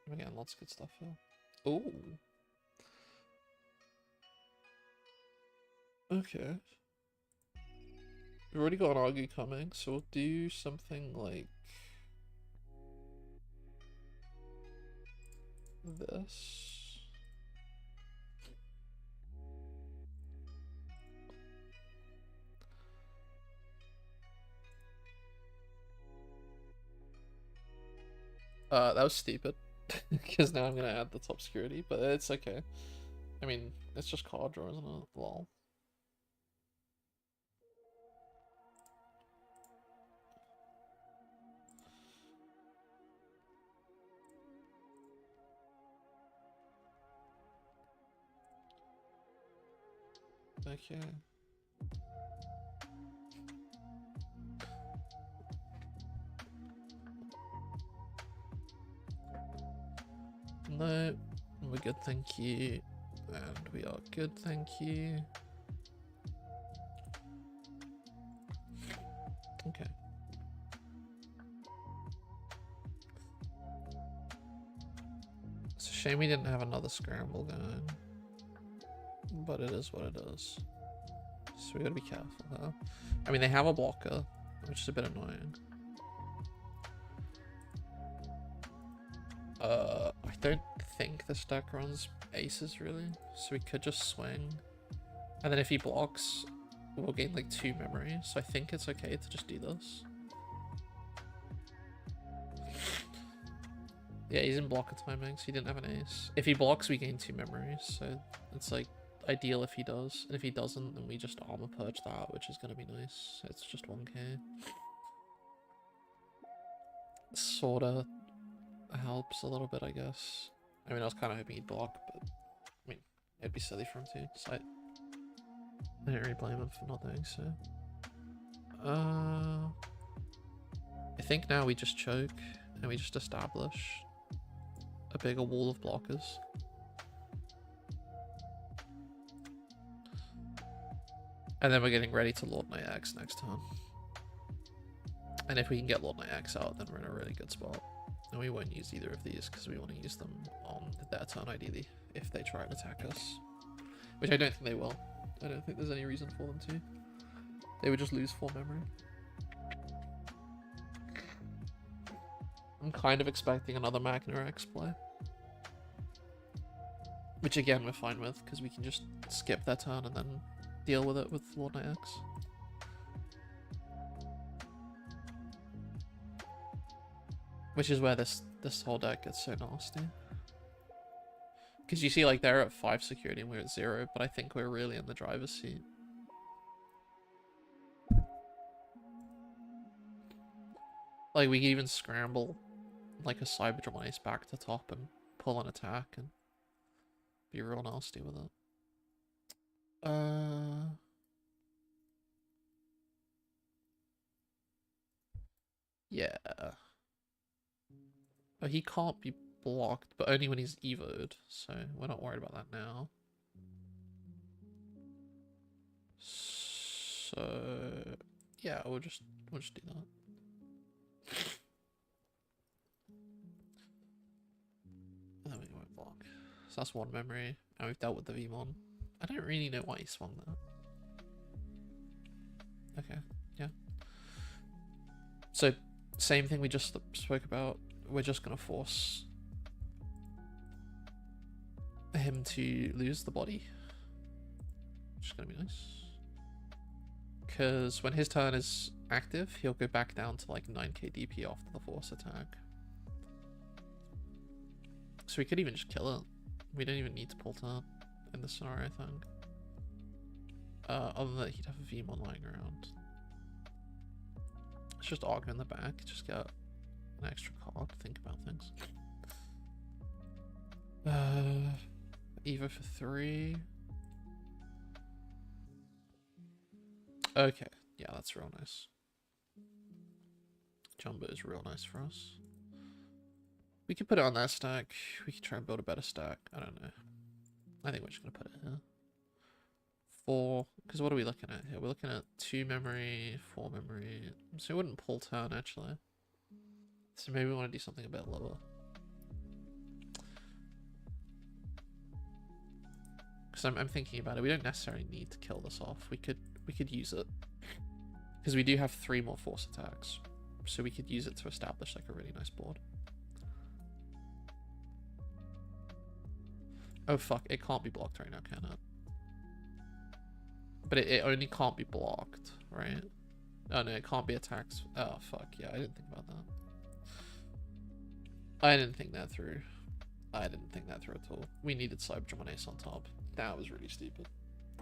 We're getting lots of good stuff here. Ooh. Okay. We've already got an Argue coming, so we'll do something like this. That was stupid, because now I'm gonna add the top security, but it's okay. I mean, it's just card draw, isn't it? Lol. Okay. No, we're good, thank you. And we are good, thank you. Okay. It's a shame we didn't have another scramble going. But it is what it is. So we gotta be careful now. I mean, they have a blocker, which is a bit annoying. I don't think this deck runs aces really, so we could just swing. And then if he blocks, we'll gain like 2 memories, so I think it's okay to just do this. Yeah, he's in blocker timing, so he didn't have an ace. If he blocks, we gain 2 memories, so it's like ideal if he does. And if he doesn't, then we just armor purge that, which is going to be nice. It's just 1k. Sorta helps a little bit, I guess. I mean, I was kind of hoping he'd block, but I mean, it'd be silly for him to. So I don't really blame him for not doing so. I think now we just choke and we just establish a bigger wall of blockers. And then we're getting ready to Lord Knight X next turn. And if we can get Lord Knight X out, then we're in a really good spot. And we won't use either of these because we want to use them on their turn ideally, if they try and attack us. Which I don't think they will. I don't think there's any reason for them to. They would just lose 4 memory. I'm kind of expecting another Magna X play. Which again we're fine with, because we can just skip their turn and then deal with it with Lord Knight X. Which is where this whole deck gets so nasty. Because you see, like, they're at 5 security and we're at 0, but I think we're really in the driver's seat. Like, we can even scramble, like, a Cyberdramon Ace back to top and pull an attack and be real nasty with it. Yeah. Oh, he can't be blocked, but only when he's evoed, so we're not worried about that now. So yeah, we'll just do that. And then we won't block. So that's 1 memory, and we've dealt with the Vmon. I don't really know why he swung that. Okay, yeah. So same thing we just spoke about. We're just gonna force him to lose the body, which is gonna be nice. Because when his turn is active, he'll go back down to like 9k DP after the force attack. So we could even just kill it. We don't even need to pull turn in this scenario, I think. Other than that, he'd have a Vmon lying around. Let's just argue in the back, just get an extra card to think about things. Evo for 3. Okay, yeah, that's real nice. Jumbo is real nice for us. We could put it on that stack. We could try and build a better stack. I don't know. I think we're just gonna put it here. 4, because what are we looking at here? We're looking at 2 memory, 4 memory. So we wouldn't pull turn actually. So maybe we want to do something a bit lower. Because I'm thinking about it. We don't necessarily need to kill this off. We could use it. Because we do have 3 more force attacks. So we could use it to establish like a really nice board. Oh fuck, it can't be blocked right now, can it? But it only can't be blocked, right? Oh no, it can't be attacked. Oh fuck, yeah, I didn't think about that. I didn't think that through. I didn't think that through at all. We needed Cyberdramon Ace on top. That was really stupid.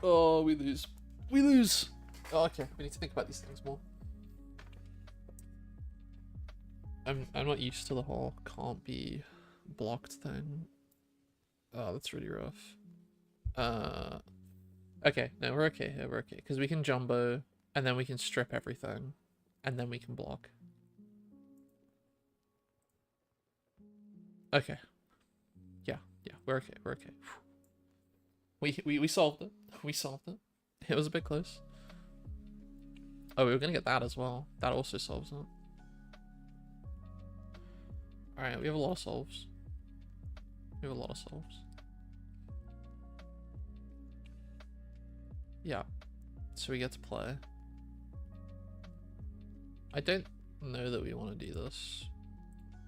Oh, we lose. We lose! Oh, okay, we need to think about these things more. I'm not used to the whole can't be blocked thing. Oh, that's really rough. Okay, no, we're okay here, we're okay. Because we can jumbo, and then we can strip everything, and then we can block. Okay. Yeah, we're okay, we're okay. We solved it. We solved it. It was a bit close. Oh, we were gonna get that as well. That also solves it. Alright, we have a lot of solves. We have a lot of solves. Yeah. So we get to play. I don't know that we want to do this.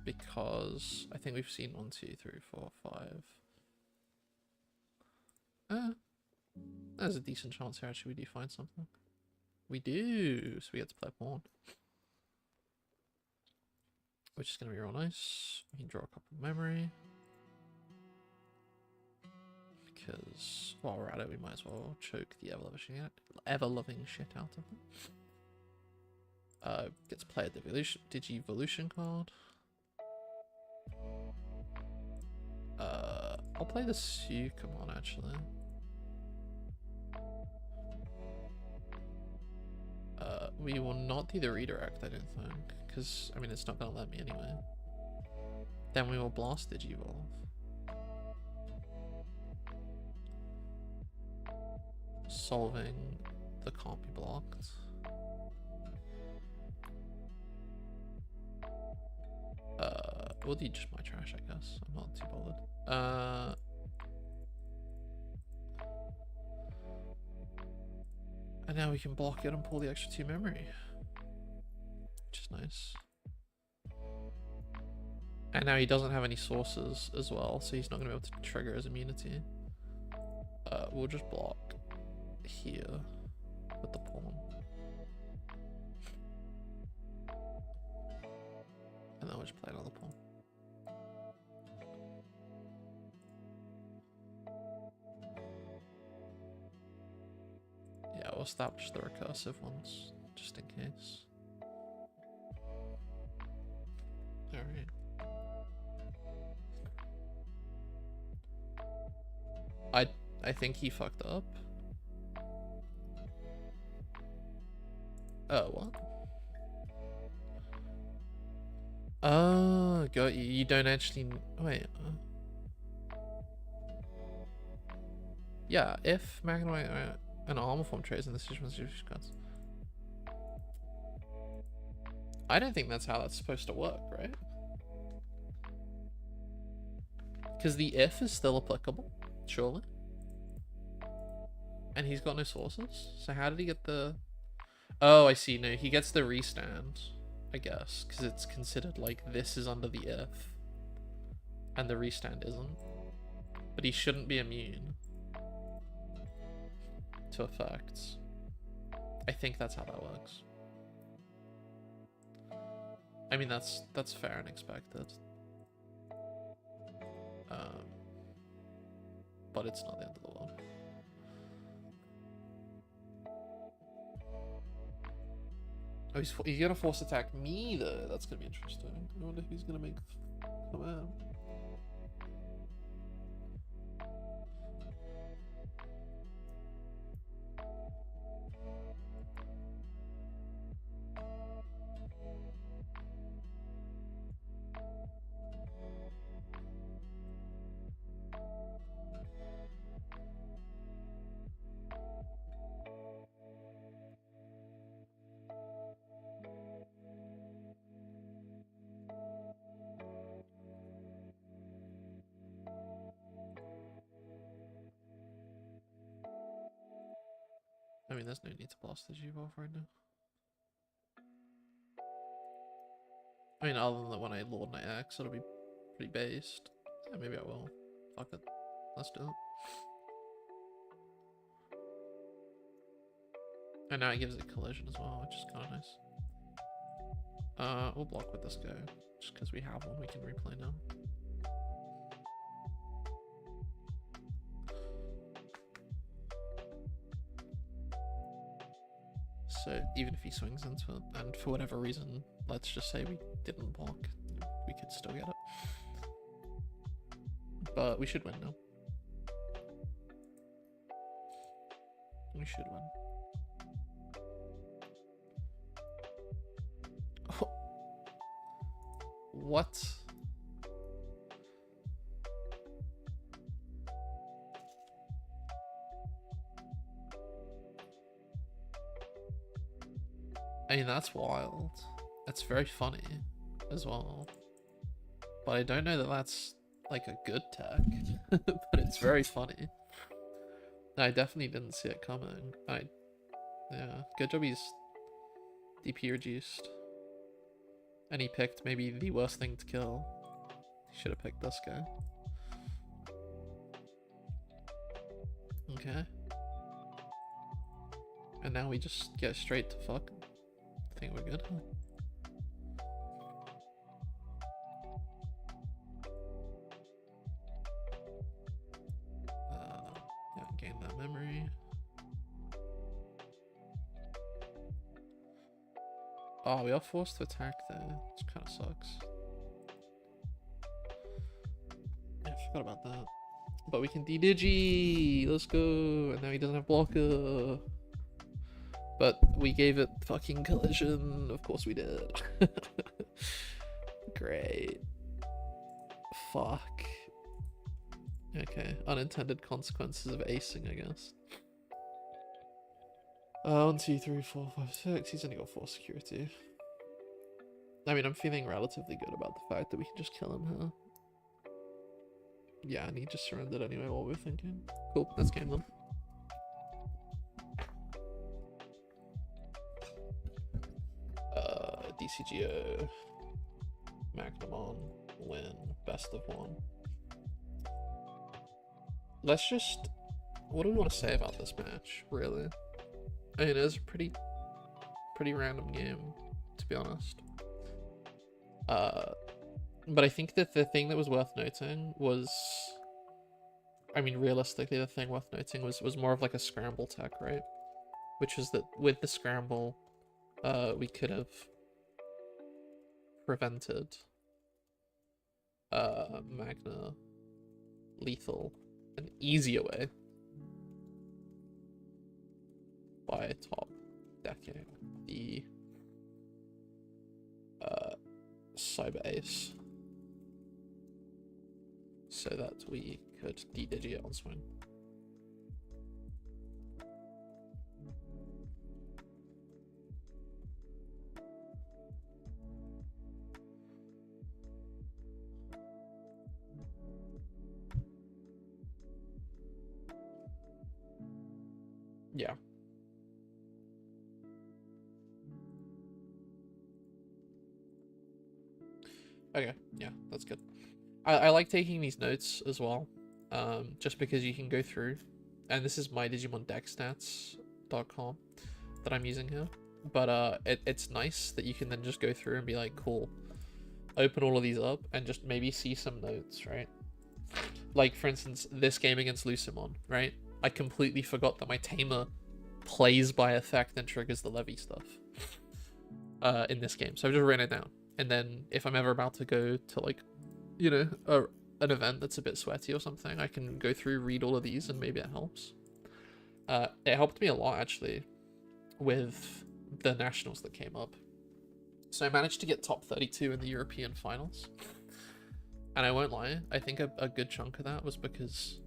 Because I think we've seen 1, 2, 3, 4, 5. There's a decent chance here actually we do find something. We do, so we get to play pawn. Which is going to be real nice. We can draw a couple of memory. Because while we're at it, we might as well choke the ever-loving shit out of them. Get to play a Digivolution card. I'll play the Sucumon actually. We will not do the redirect, I don't think. Because, I mean, it's not going to let me anyway. Then we will blast Digivolve. Solving the can't be blocked. We'll do just my trash, I guess. I'm not too bothered. And now we can block it and pull the extra 2 memory. Which is nice. And now he doesn't have any sources as well, so he's not going to be able to trigger his immunity. We'll just block here with the pawn. And then we'll just play another pawn. Yeah, we'll establish the recursive ones, just in case. Alright. I think he fucked up. Oh, what? Oh, got you. You don't actually... Wait. Yeah, if Magnemite an armor form trades in the situation cards. I don't think that's how that's supposed to work, right? Because the if is still applicable, surely. And he's got no sources. So how did he get the... Oh, I see. No, he gets the restand, I guess. Because it's considered like this is under the if. And the restand isn't. But he shouldn't be immune to effects. I think that's how that works. I mean, that's fair and expected. But it's not the end of the world. Oh, he's gonna force attack me though. That's gonna be interesting. I wonder if he's gonna make come out. I mean, there's no need to blast the G-Wolf right now. I mean, other than that, when I Lord Knight X, it'll be pretty based. Yeah, maybe I will. Fuck it. Let's do it. And now it gives it collision as well, which is kind of nice. We'll block with this guy, just because we have one we can replay now. So even if he swings into it, and for whatever reason, let's just say we didn't block, we could still get it. But we should win now. We should win. Oh. What? I mean, that's wild. That's very funny as well. But I don't know that that's like a good tech. But it's very funny. I definitely didn't see it coming. Yeah, good job he's DP reduced. And he picked maybe the worst thing to kill. He should have picked this guy. Okay. And now we just get straight to fuck. I think we're good. Yeah, gain that memory. Oh, we are forced to attack there, which kind of sucks. Yeah, I forgot about that. But we can D-Digi! Let's go! And now he doesn't have blocker. But we gave it fucking collision. Of course we did. Great. Fuck. Okay, unintended consequences of acing, I guess. 1, 2, 3, 4, 5, 6. He's only got 4 security. I mean, I'm feeling relatively good about the fact that we can just kill him here. Yeah, and he just surrendered anyway, what we're thinking. Cool, let's game them. DCGO. Magnamon. Win. Best of 1. Let's just... What do we want to say about this match, really? I mean, it is a pretty random game, to be honest. But I think that the thing that was worth noting was... I mean, realistically, the thing worth noting was more of like a scramble tech, right? Which is that with the scramble, we could have prevented Magna lethal an easier way by top decking the Cyber Ace so that we could de-digi it on swing. Yeah. Okay, yeah, that's good. I like taking these notes as well, just because you can go through, and this is my DigimonDeckStats.com that I'm using here, but it's nice that you can then just go through and be like, cool, open all of these up and just maybe see some notes, right? Like, for instance, this game against Lucimon, right? I completely forgot that my Tamer plays by effect and triggers the levy stuff in this game, so I've just written it down. And then if I'm ever about to go to, like, you know, an event that's a bit sweaty or something, I can go through, read all of these, and maybe it helps. It helped me a lot, actually, with the nationals that came up. So I managed to get top 32 in the European finals. And I won't lie, I think a good chunk of that was because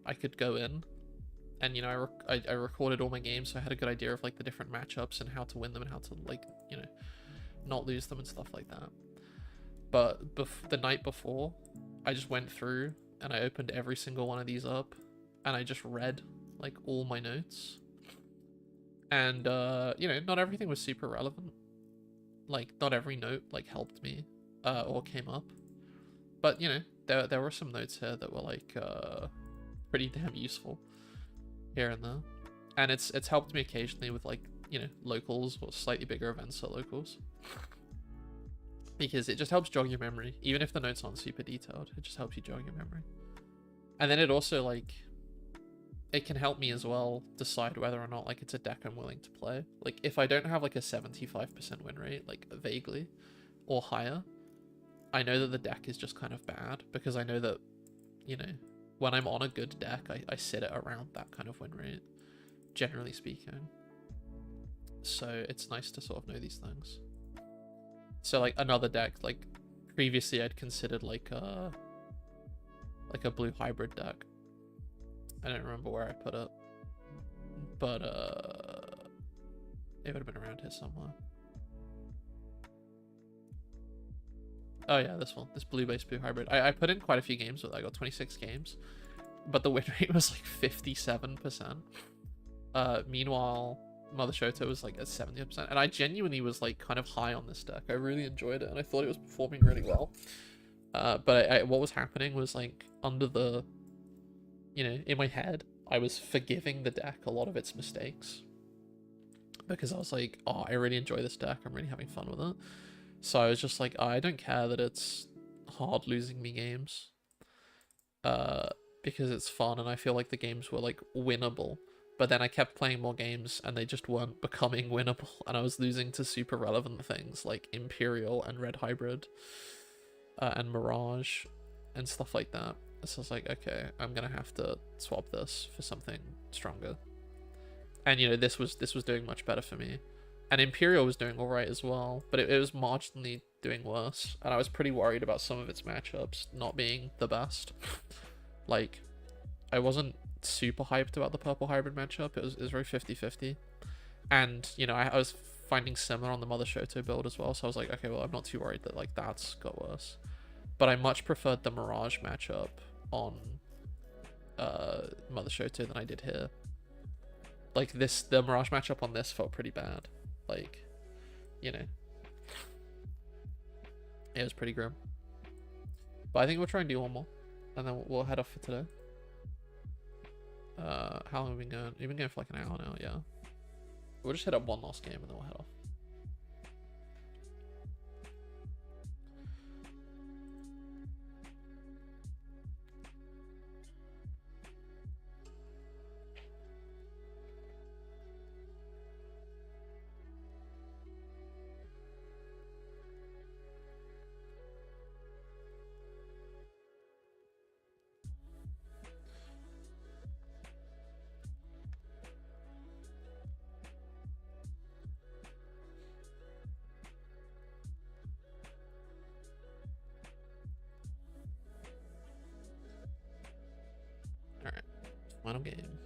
I could go in and, you know, I recorded all my games, so I had a good idea of, like, the different matchups and how to win them and how to, like, you know, not lose them and stuff like that. But the night before, I just went through and I opened every single one of these up and I just read, like, all my notes. And, you know, not everything was super relevant. Like, not every note, like, helped me or came up. But, you know, there were some notes here that were, like, pretty damn useful here and there. And it's helped me occasionally with, like, you know, locals or slightly bigger events at locals. Because it just helps jog your memory. Even if the notes aren't super detailed, it just helps you jog your memory. And then it also, like, it can help me as well decide whether or not, like, it's a deck I'm willing to play. Like, if I don't have, like, a 75% win rate, like, vaguely, or higher, I know that the deck is just kind of bad, because I know that, you know, when I'm on a good deck, I sit it around that kind of win rate, generally speaking. So it's nice to sort of know these things. So, like, another deck, like, previously I'd considered, like a blue hybrid deck. I don't remember where I put it, but it would have been around here somewhere. Oh yeah, this one, this blue-based blue hybrid. I put in quite a few games with it. I got 26 games, but the win rate was like 57%. Meanwhile, Mother Shoto was like at 70%, and I genuinely was like kind of high on this deck. I really enjoyed it, and I thought it was performing really well. But what was happening was, like, under the, you know, in my head, I was forgiving the deck a lot of its mistakes, because I was like, oh, I really enjoy this deck. I'm really having fun with it. So I was just like, I don't care that it's hard losing me games, because it's fun, and I feel like the games were, like, winnable. But then I kept playing more games and they just weren't becoming winnable, and I was losing to super relevant things like Imperial and Red Hybrid and Mirage and stuff like that. So I was like, okay, I'm gonna have to swap this for something stronger. And you know, this was doing much better for me. And Imperial was doing alright as well, but it was marginally doing worse. And I was pretty worried about some of its matchups not being the best. Like, I wasn't super hyped about the purple hybrid matchup. It was very 50-50. And, you know, I was finding similar on the Mother Shoto build as well. So I was like, okay, well, I'm not too worried that, like, that's got worse. But I much preferred the Mirage matchup on Mother Shoto than I did here. Like, the Mirage matchup on this felt pretty bad. Like, you know. It was pretty grim. But I think we'll try and do one more. And then we'll head off for today. How long have we been going? We've been going for like an hour now, yeah. We'll just hit up one last game and then we'll head off. Alright, final game.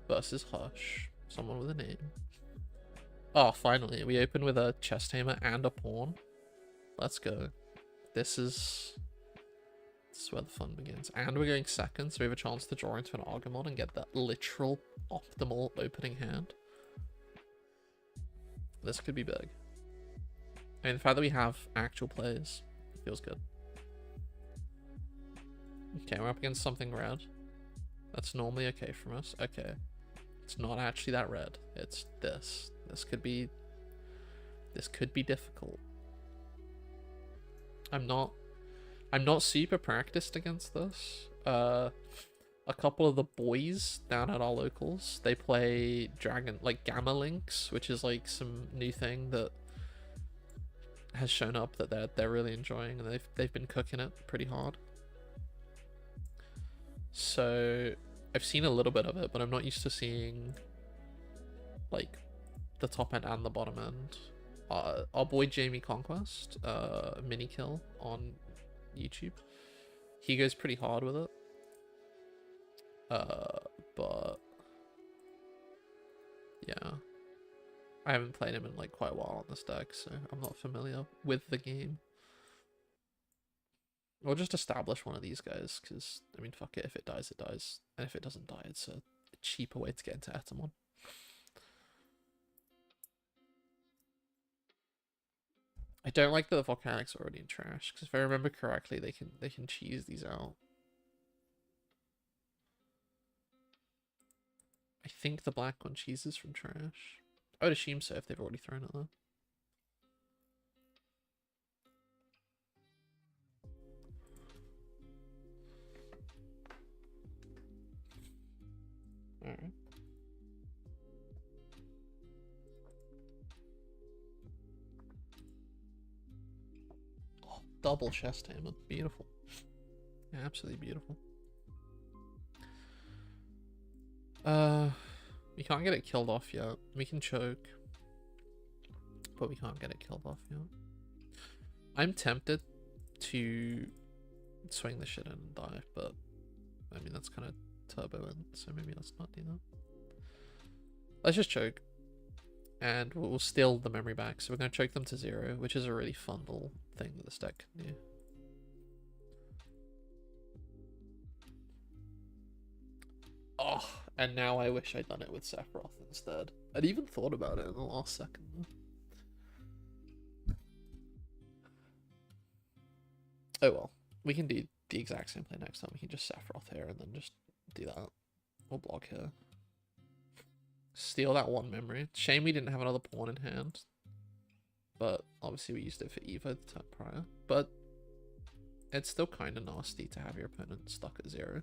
Versus Hush. Someone with a name. Oh, finally. We open with a chess tamer and a pawn. Let's go. This is where the fun begins. And we're going second, so we have a chance to draw into an Argamon and get that literal optimal opening hand. This could be big. I mean, the fact that we have actual plays feels good. Okay, we're up against something red. That's normally okay from us. Okay. It's not actually that red. It's this. This could be difficult. I'm not super practiced against this. A couple of the boys down at our locals, they play Gamma Links, which is like some new thing that has shown up that they're really enjoying, and they've been cooking it pretty hard. So I've seen a little bit of it, but I'm not used to seeing like the top end and the bottom end. Our boy Jamie Conquest, mini kill on YouTube, he goes pretty hard with it. But yeah, I haven't played him in like quite a while on this deck, so I'm not familiar with the game. We'll just establish one of these guys, because, I mean, fuck it. If it dies, it dies. And if it doesn't die, it's a cheaper way to get into Etamon. I don't like that the Volcanics are already in trash, because if I remember correctly, they can cheese these out. I think the black one cheeses from trash. I would assume so if they've already thrown it though. Alright. Oh, double chest tamer. Beautiful. Absolutely beautiful. We can't get it killed off yet. We can choke, but we can't get it killed off yet. I'm tempted to swing the shit in and die, but I mean, that's kind of turbo in, so maybe let's not do that. Let's just choke, and we'll steal the memory back. So we're going to choke them to 0, which is a really fun little thing that this deck can do. Oh, and now I wish I'd done it with Sephiroth instead. I'd even thought about it in the last second. Oh well, we can do the exact same play next time. We can just Sephiroth here and then just do that. We'll block here. Steal that one memory. Shame we didn't have another pawn in hand. But obviously we used it for Evo the turn prior. But it's still kind of nasty to have your opponent stuck at 0.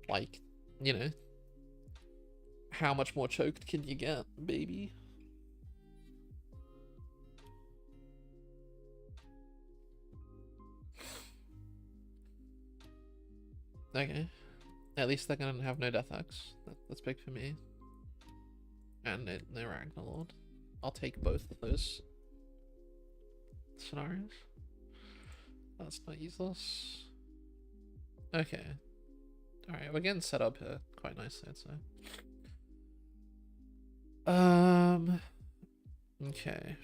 Like, you know, how much more choked can you get, baby? Okay. At least they're gonna have no Death X. That's big for me. And no Ragnarlord. I'll take both of those scenarios. That's not useless. Okay. Alright, we're getting set up here quite nicely, I'd say. Okay.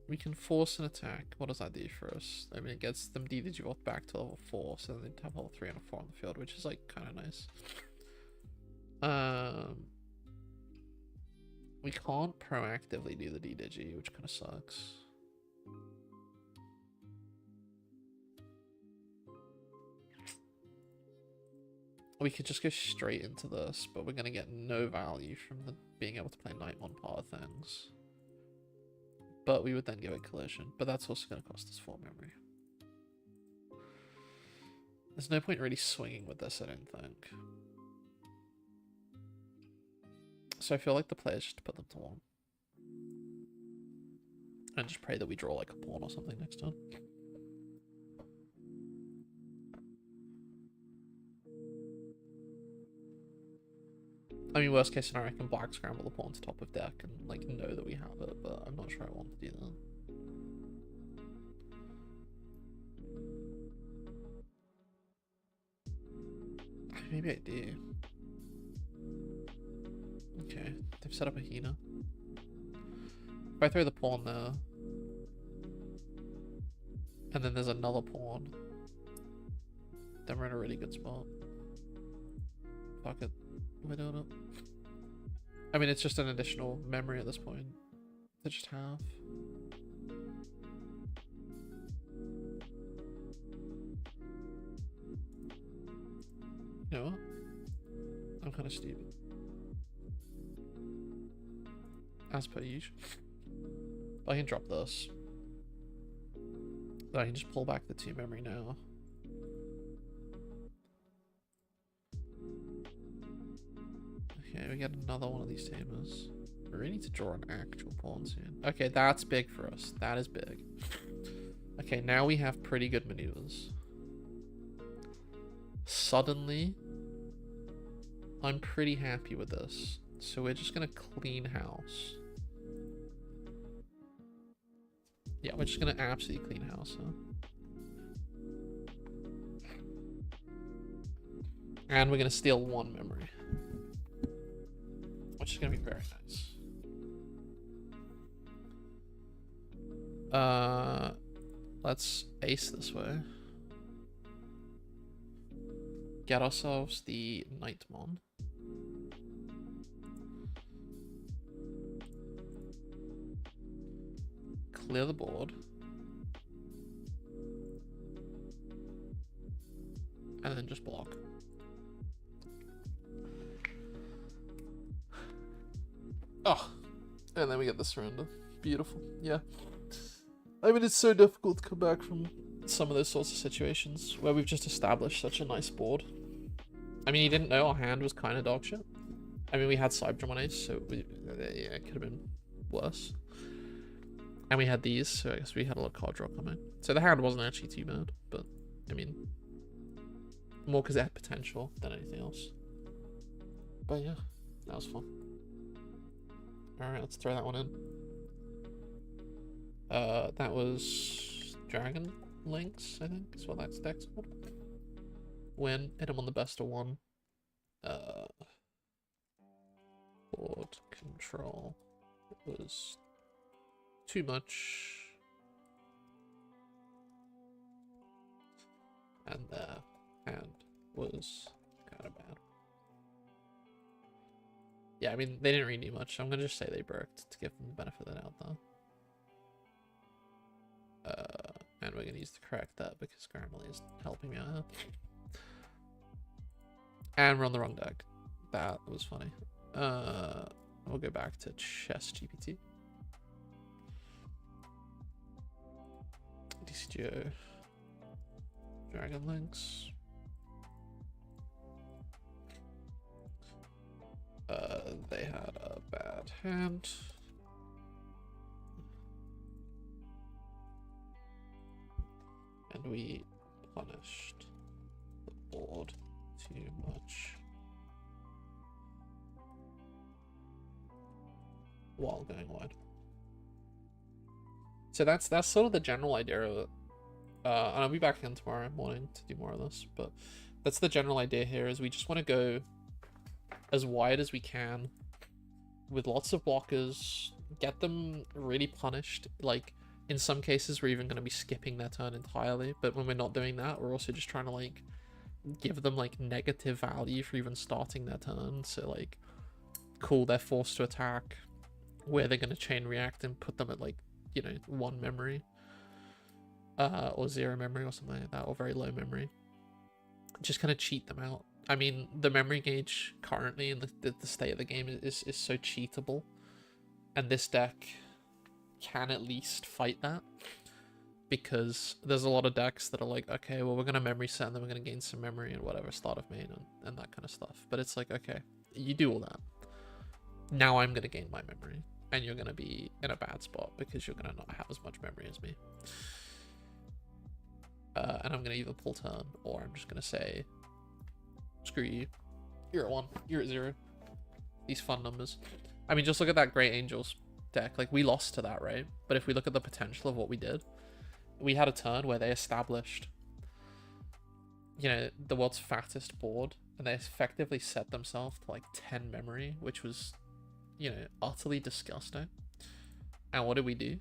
We can force an attack. What does that do for us? I mean, it gets them D-Digivolve back to level 4, so then they have level 3 and a 4 on the field, which is, like, kind of nice. We can't proactively do the D-Digi, which kind of sucks. We could just go straight into this, but we're going to get no value from the being able to play Nightmon part of things. But we would then give it collision, but that's also going to cost us 4 memory. There's no point really swinging with this, I don't think. So I feel like the play is just to put them to 1. And just pray that we draw like a pawn or something next turn. I mean, worst case scenario, I can black scramble the pawn to top of deck and like know that we have it, but I'm not sure I want to do that. Maybe I do. Okay, they've set up a Hina. If I throw the pawn there, and then there's another pawn, then we're in a really good spot. Fuck it. Am I doing it? I mean, it's just an additional memory at this point to just have. You know what? I'm kind of stupid. As per usual. I can drop this. But I can just pull back the 2 memory now. Okay, we get another one of these tamers. We really need to draw an actual pawn soon. Okay, that's big for us. That is big. Okay, now we have pretty good maneuvers. Suddenly, I'm pretty happy with this. So we're just gonna clean house. Yeah, we're just gonna absolutely clean house, huh? And we're gonna steal 1 memory. Which is gonna be very nice. Let's ace this way. Get ourselves the Nightmon. Clear the board. And then just block. Oh, and then we get the surrender. Beautiful. Yeah. I mean, it's so difficult to come back from some of those sorts of situations where we've just established such a nice board. I mean, he didn't know our hand was kind of dog shit. I mean, we had Cyberdrum on ace, so yeah, it could have been worse. And we had these, so I guess we had a lot of card draw coming. So the hand wasn't actually too bad, but I mean, more because it had potential than anything else. But yeah, that was fun. Alright, let's throw that one in. That was Dragon Links, I think is what that's deck's called. Win, hit him on the best of 1. Board control. It was too much. And the hand was kind of bad. Yeah, I mean, they didn't really do much. I'm going to just say they broke to give them the benefit of the doubt, though. And we're going to use the correct that because Grammarly is helping me out here. And we're on the wrong deck. That was funny. We'll go back to Chess GPT. DCGO. Dragon Links. They had a bad hand. And we punished the board too much while going wide. So that's sort of the general idea of it. And I'll be back in tomorrow morning to do more of this, but that's the general idea here, is we just want to go as wide as we can with lots of blockers, get them really punished. Like, in some cases, we're even going to be skipping their turn entirely, but when we're not doing that, we're also just trying to, like, give them, like, negative value for even starting their turn. So, like, cool, they're forced to attack, where they're going to chain react and put them at, like, you know, 1 memory. Or 0 memory or something like that, or very low memory. Just kind of cheat them out. I mean, the memory gauge currently in the state of the game is so cheatable, and this deck can at least fight that, because there's a lot of decks that are like, okay, well, we're gonna memory set and then we're gonna gain some memory and whatever, start of main and that kind of stuff. But it's like, okay, you do all that, now I'm gonna gain my memory, and you're gonna be in a bad spot because you're gonna not have as much memory as me. And I'm gonna either pull turn, or I'm just gonna say, screw you, you're at 1, you're at 0. These fun numbers. I mean, just look at that Great Angels deck. Like, we lost to that, right? But if we look at the potential of what we did, we had a turn where they established, you know, the world's fattest board, and they effectively set themselves to like 10 memory, which was, you know, utterly disgusting. And what did we do?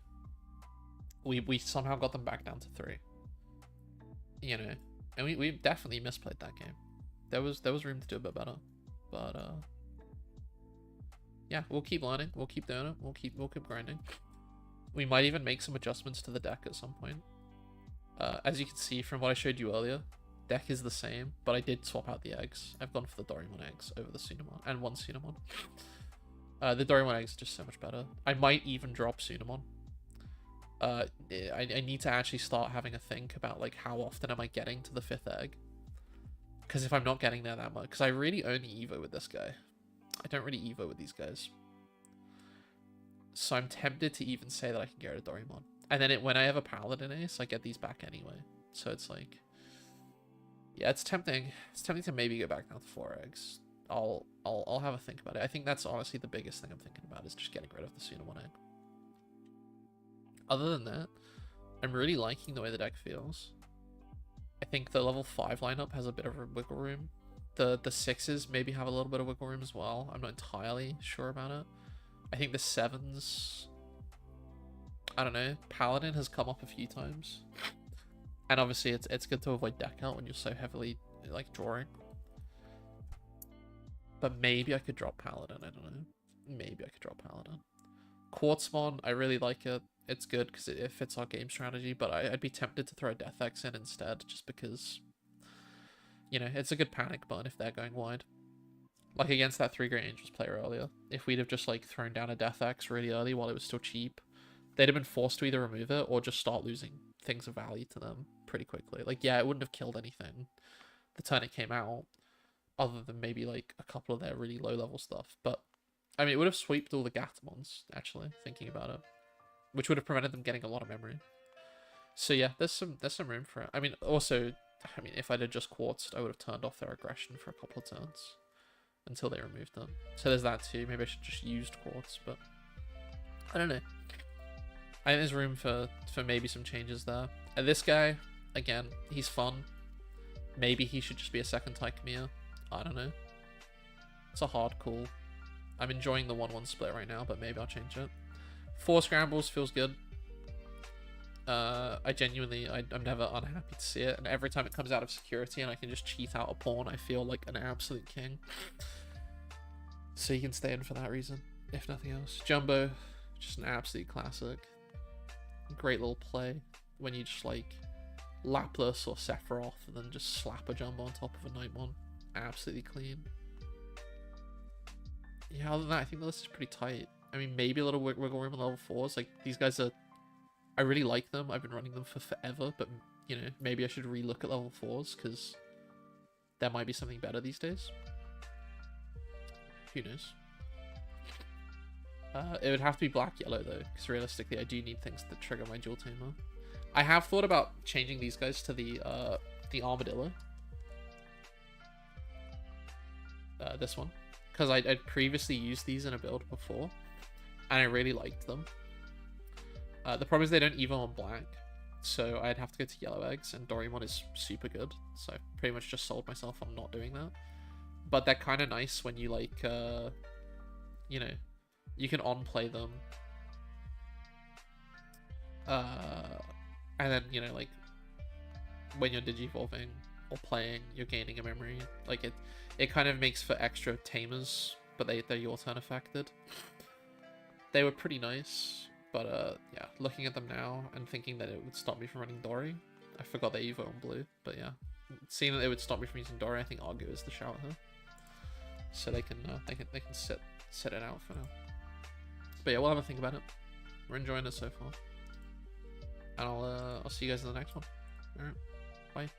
We somehow got them back down to 3. You know, and we definitely misplayed that game. There was room to do a bit better, but yeah, we'll keep learning, we'll keep doing it, we'll keep grinding. We might even make some adjustments to the deck at some point. As you can see from what I showed you earlier, deck is the same, but I did swap out the eggs. I've gone for the Doraemon eggs over the Tsunamon, and 1 Tsunamon. The Doraemon eggs are just so much better. I might even drop Tsunamon. I need to actually start having a think about, like, how often am I getting to the 5th egg? Because if I'm not getting there that much, because I really only Evo with this guy. I don't really Evo with these guys. So I'm tempted to even say that I can get a Doraemon. And then when I have a Paladin Ace, I get these back anyway. So it's like, yeah, it's tempting. It's tempting to maybe go back down to 4 eggs. I'll have a think about it. I think that's honestly the biggest thing I'm thinking about, is just getting rid of the Tsunamon egg. Other than that, I'm really liking the way the deck feels. I think the level 5 lineup has a bit of a wiggle room. The 6s maybe have a little bit of wiggle room as well. I'm not entirely sure about it. I think the 7s, I don't know, Paladin has come up a few times. And obviously it's good to avoid deck out when you're so heavily, like, drawing. But maybe I could drop Paladin, I don't know. Maybe I could drop Paladin. Chessmon, I really like it. It's good because it fits our game strategy, but I'd be tempted to throw Death X in instead, just because, you know, it's a good panic button if they're going wide. Like against that 3 Great Angels player earlier, if we'd have just, like, thrown down a Death X really early while it was still cheap, they'd have been forced to either remove it or just start losing things of value to them pretty quickly. Like, yeah, it wouldn't have killed anything the turn it came out, other than maybe, like, a couple of their really low-level stuff, but, I mean, it would have sweeped all the Gatomons, actually, thinking about it. Which would have prevented them getting a lot of memory. So yeah, there's some room for it. I mean, also, if I'd have just quartzed, I would have turned off their aggression for a couple of turns until they removed them. So there's that too. Maybe I should just used quartz, but I don't know. I think there's room for maybe some changes there. And this guy, again, he's fun. Maybe he should just be a second Tychemia. I don't know. It's a hard call. I'm enjoying the 1-1 split right now, but maybe I'll change it. 4 scrambles feels good. I'm never unhappy to see it, and every time it comes out of security and I can just cheat out a pawn, I feel like an absolute king. So you can stay in for that reason, if nothing else. Jumbo, just an absolute classic. Great little play when you just, like, Lapras or Sephiroth and then just slap a Jumbo on top of a Nightmon. Absolutely clean. Yeah, other than that, I think the list is pretty tight. I mean, maybe a little wiggle room on level 4s. Like, these guys are... I really like them. I've been running them for forever, but, you know, maybe I should relook at level 4s, because there might be something better these days. Who knows? It would have to be black-yellow, though, because realistically, I do need things that trigger my dual tamer. I have thought about changing these guys to the armadillo. this one, because I'd previously used these in a build before, and I really liked them. The problem is they don't evo on black, so I'd have to go to yellow eggs, and Doraemon is super good, so I pretty much just sold myself on not doing that. But they're kind of nice when you, like, you know, you can on-play them. And then, you know, like, when you're digivolving or playing, you're gaining a memory. Like, it kind of makes for extra tamers, but they're your turn affected. They were pretty nice, but yeah, looking at them now and thinking that it would stop me from running Dory. I forgot they evo on blue, but yeah. Seeing that it would stop me from using Dory, I think Argo is the shout here. So they can sit it out for now. But yeah, we'll have a think about it. We're enjoying it so far. And I'll see you guys in the next one. Alright, bye.